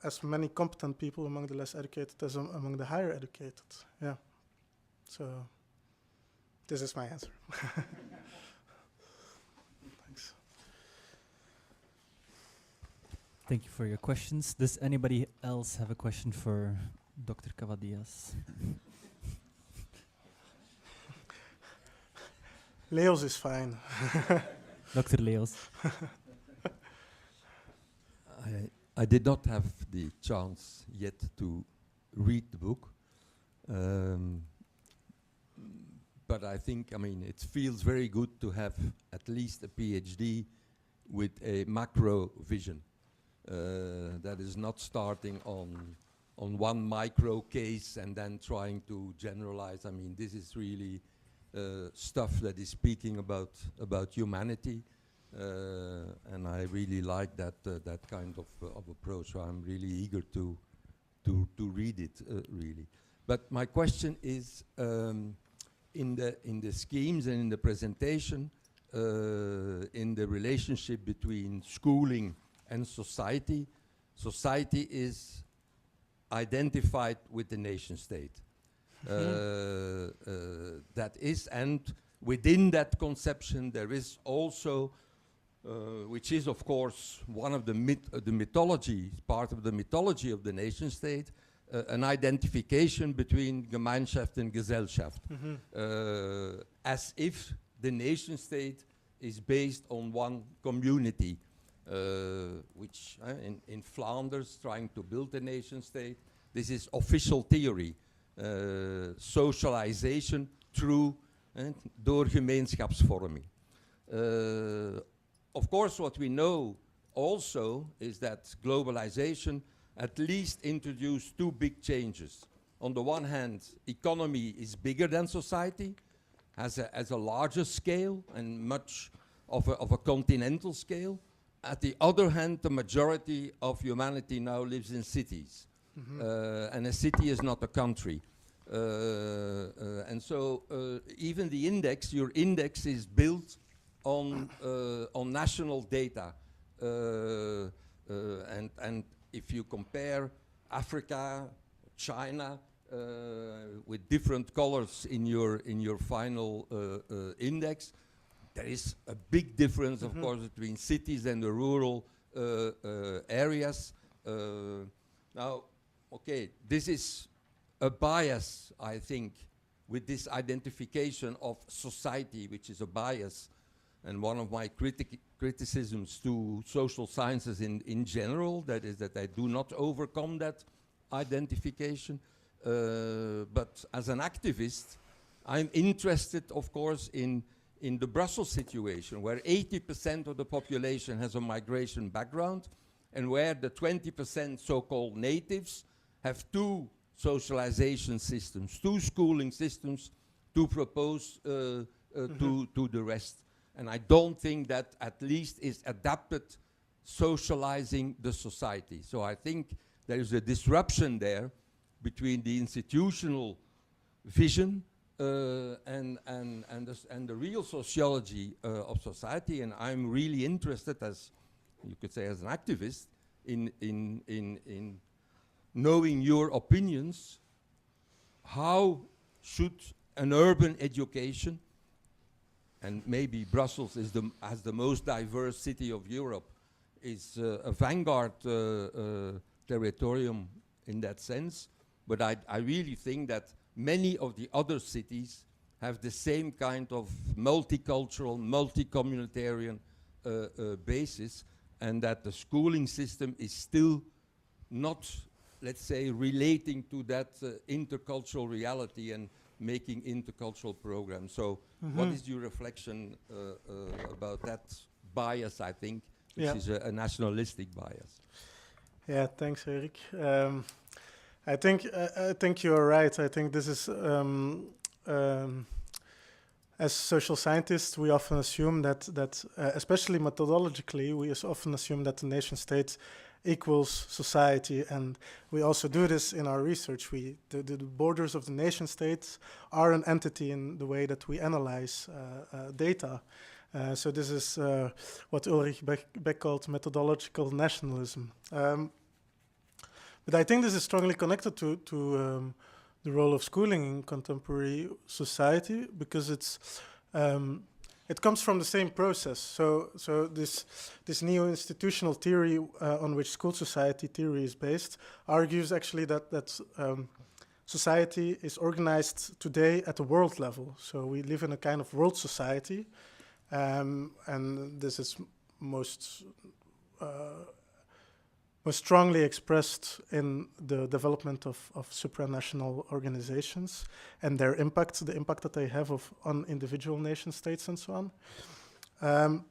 as many competent people among the less educated as among the higher educated. Yeah. So this is my answer. Thanks. Thank you for your questions. Does anybody else have a question for Dr. Kavadias? Leos is fine. Dr. Leos. I did not have the chance yet to read the book, but I think, I mean, it feels very good to have at least a PhD with a macro vision that is not starting on one micro case and then trying to generalize. I mean, this is really stuff that is speaking about humanity, and I really like that kind of approach. So I'm really eager to read it, really. But my question is, in the schemes and in the presentation, in the relationship between schooling and society, society is identified with the nation state. That is, and within that conception there is also, which is of course one of the mythology, part of the mythology of the nation state, an identification between Gemeinschaft and Gesellschaft, as if the nation state is based on one community, which in Flanders, trying to build a nation state, this is official theory, socialization through door gemeenschapsvorming. Of course, what we know also is that globalization at least introduced two big changes. On the one hand, economy is bigger than society, has a larger scale and much of a continental scale. At the other hand, the majority of humanity now lives in cities. And a city is not a country. And so even the index, your index is built on national data. And if you compare Africa, China, with different colors in your final index, there is a big difference, of course, between cities and the rural areas. Now, okay, this is a bias, I think, with this identification of society, which is a bias. And one of my criticisms to social sciences in general, that is that they do not overcome that identification. But as an activist, I'm interested, of course, in the Brussels situation, where 80% of the population has a migration background, and where the 20% so-called natives have two socialization systems, two schooling systems to propose to the rest. And I don't think that at least is adapted socializing the society. So I think there is a disruption there between the institutional vision and the real sociology of society. And I'm really interested, as you could say, as an activist, in knowing your opinions. How should an urban education, and maybe Brussels is has the most diverse city of Europe, is a vanguard territorium in that sense. But I really think that many of the other cities have the same kind of multicultural, multi-communitarian basis, and that the schooling system is still not, let's say, relating to that intercultural reality and making intercultural programs. So what is your reflection about that bias, I think, which is a nationalistic bias? Yeah, thanks, Erik. I think you're right. I think this is, as social scientists, we often assume that especially methodologically, we often assume that the nation state equals society, and we also do this in our research. The borders of the nation states are an entity in the way that we analyze data. So this is what Ulrich Beck called methodological nationalism. But I think this is strongly connected to the role of schooling in contemporary society, because it comes from the same process. So this neo-institutional theory on which school society theory is based argues actually that society is organized today at the world level. So we live in a kind of world society, and this is most most strongly expressed in the development of supranational organizations and their impact, the impact that they have on individual nation states and so on.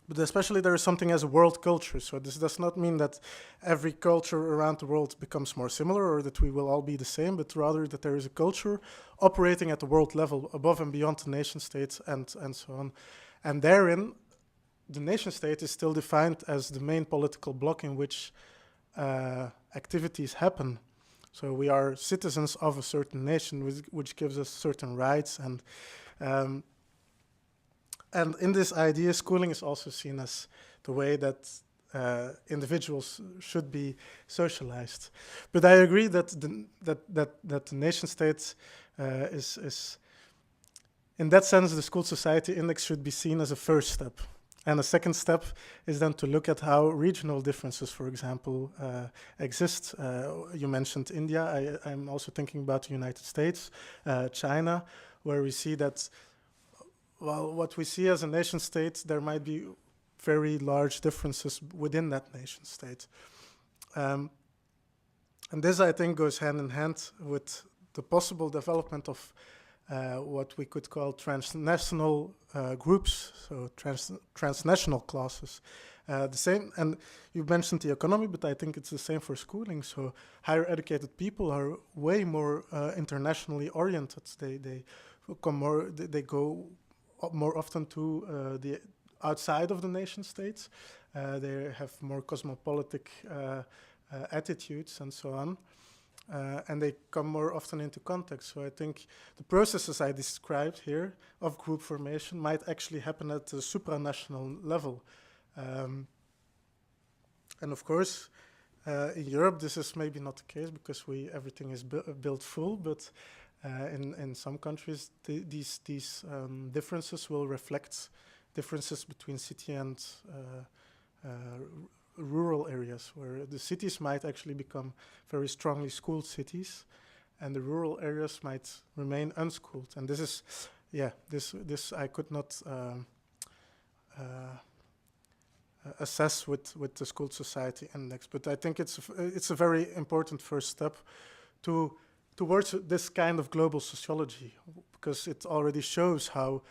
But especially there is something as a world culture. So this does not mean that every culture around the world becomes more similar or that we will all be the same, but rather that there is a culture operating at the world level above and beyond the nation states and so on. And therein, the nation state is still defined as the main political bloc in which activities happen. So we are citizens of a certain nation, which gives us certain rights. And in this idea, schooling is also seen as the way that individuals should be socialized. But I agree that the nation state is, in that sense, the school society index should be seen as a first step. And a second step is then to look at how regional differences, for example, exist. You mentioned India. I'm also thinking about the United States, China, where we see that, well, what we see as a nation state, there might be very large differences within that nation state. And this, I think, goes hand in hand with the possible development of what we could call transnational groups, so transnational classes. The same, and you mentioned the economy, but I think it's the same for schooling. So higher educated people are way more internationally oriented. They go more often to the outside of the nation states. They have more cosmopolitic attitudes and so on. And they come more often into context. So I think the processes I described here of group formation might actually happen at the supranational level. And of course, in Europe, this is maybe not the case because everything is built full, but in some countries, these differences will reflect differences between city and rural areas, where the cities might actually become very strongly schooled cities, and the rural areas might remain unschooled. And this is, this I could not assess with the school society index, but I think it's a very important first step towards this kind of global sociology, because it already shows how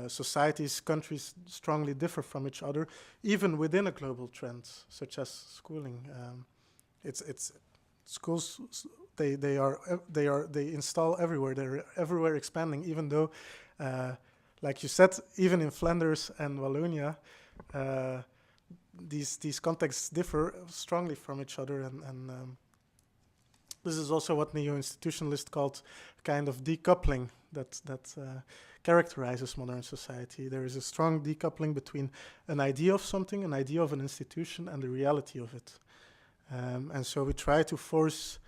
societies, countries strongly differ from each other, even within a global trend, such as schooling. It's schools. They install everywhere. They're everywhere expanding. Even though, like you said, even in Flanders and Wallonia, these contexts differ strongly from each other, and this is also what neo-institutionalists called kind of decoupling that characterizes modern society. There is a strong decoupling between an idea of something, an idea of an institution, and the reality of it. And so we try to force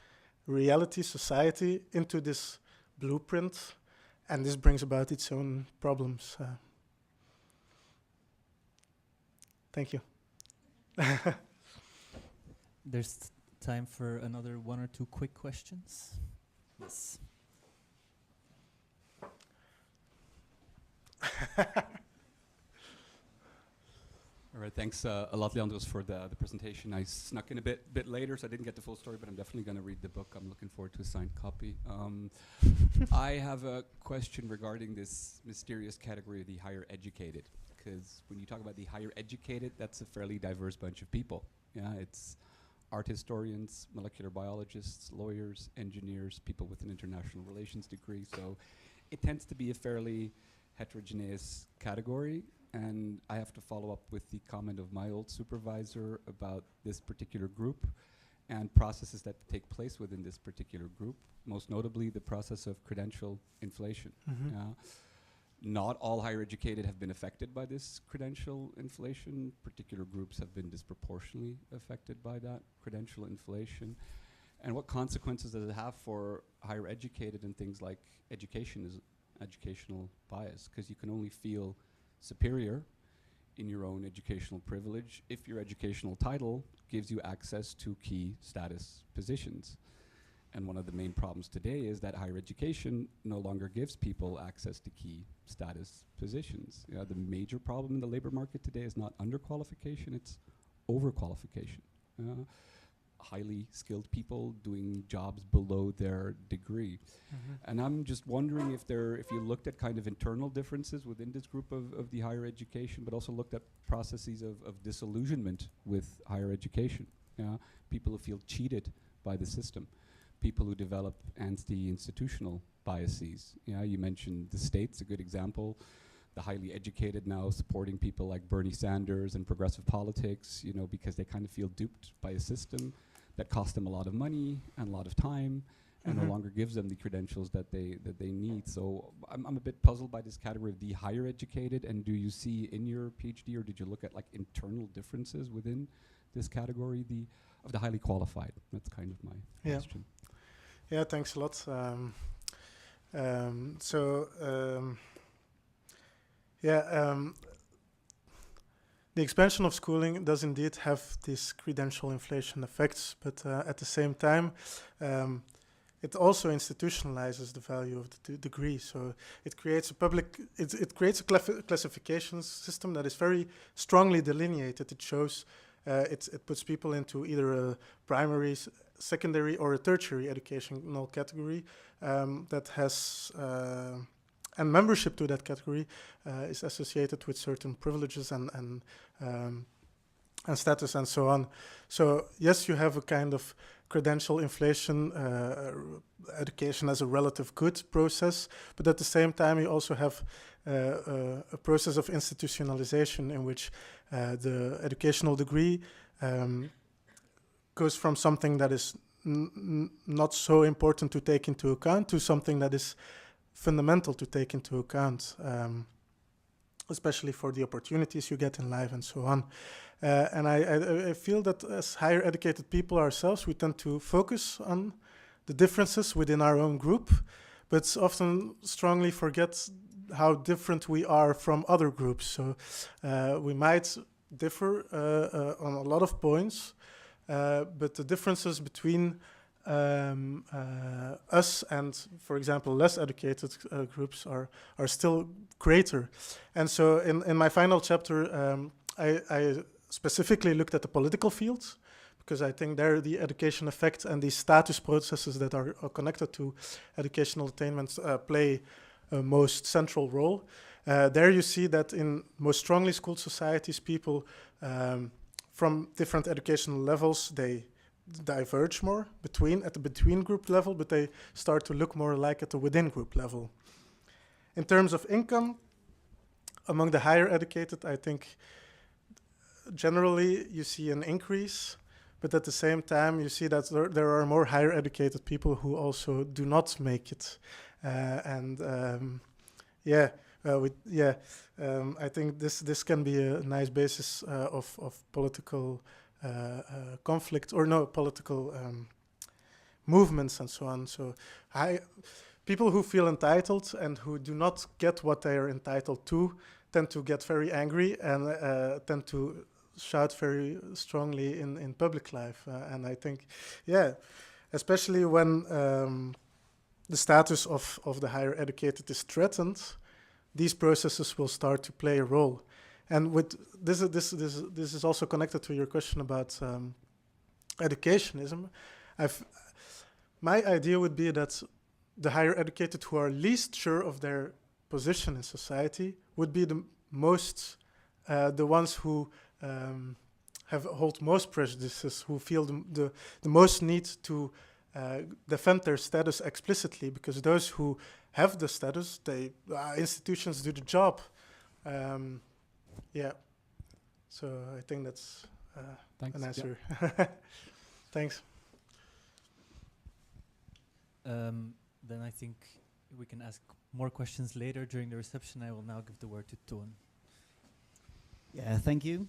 reality, society, into this blueprint, and this brings about its own problems. Thank you. There's time for another one or two quick questions. Yes. All right, thanks a lot, Leandros, for the presentation. I snuck in a bit later, so I didn't get the full story, but I'm definitely going to read the book. I'm looking forward to a signed copy. I have a question regarding this mysterious category of the higher educated, because when you talk about the higher educated, that's a fairly diverse bunch of people. Yeah, it's art historians, molecular biologists, lawyers, engineers, people with an international relations degree. So it tends to be a fairly heterogeneous category. And I have to follow up with the comment of my old supervisor about this particular group and processes that take place within this particular group, most notably the process of credential inflation. Mm-hmm. Not all higher educated have been affected by this credential inflation. Particular groups have been disproportionately affected by that credential inflation. And what consequences does it have for higher educated and things like education is educational bias? Because you can only feel superior in your own educational privilege if your educational title gives you access to key status positions. And one of the main problems today is that higher education no longer gives people access to key status positions. The major problem in the labor market today is not underqualification, it's overqualification. highly skilled people doing jobs below their degree. And I'm just wondering if you looked at kind of internal differences within this group of the higher education, but also looked at processes of disillusionment with higher education. People who feel cheated by the system, people who develop anti-institutional biases. You mentioned the state's a good example. The highly educated now supporting people like Bernie Sanders and progressive politics, because they kind of feel duped by a system that costs them a lot of money and a lot of time and no longer gives them the credentials that they need. So I'm a bit puzzled by this category of the higher educated. And do you see in your PhD, or did you look at like internal differences within this category of the highly qualified? That's kind of my question. Yeah, thanks a lot. The expansion of schooling does indeed have these credential inflation effects, but at the same time, it also institutionalizes the value of the degree. So it creates a classification system that is very strongly delineated. It shows, it puts people into either a primary, secondary, or a tertiary educational category that has. And membership to that category is associated with certain privileges and status and so on. So yes, you have a kind of credential inflation, education as a relative good process, but at the same time you also have a process of institutionalization in which the educational degree goes from something that is not so important to take into account to something that is fundamental to take into account, especially for the opportunities you get in life and so on. And I feel that as higher educated people ourselves, we tend to focus on the differences within our own group, but often strongly forget how different we are from other groups. So we might differ on a lot of points, but the differences between us and, for example, less educated groups are still greater. And so in my final chapter, I specifically looked at the political fields, because I think there the education effect and the status processes that are connected to educational attainments play a most central role. There you see that in most strongly schooled societies, people from different educational levels, they diverge more at the between group level, but they start to look more alike at the within group level. In terms of income, among the higher educated, I think generally you see an increase, but at the same time you see that there are more higher educated people who also do not make it. I think this can be a nice basis of political conflict, or no, political movements and so on. So people who feel entitled and who do not get what they are entitled to tend to get very angry and tend to shout very strongly in public life. And I think, especially when the status of the higher educated is threatened, these processes will start to play a role. And with this is also connected to your question about educationism. My idea would be that the higher educated who are least sure of their position in society would be the ones who hold most prejudices, who feel the most need to defend their status explicitly, because those who have the status, institutions do the job. So I think that's an answer. Yeah. Thanks. Then I think we can ask more questions later during the reception. I will now give the word to Toon. Yeah, thank you.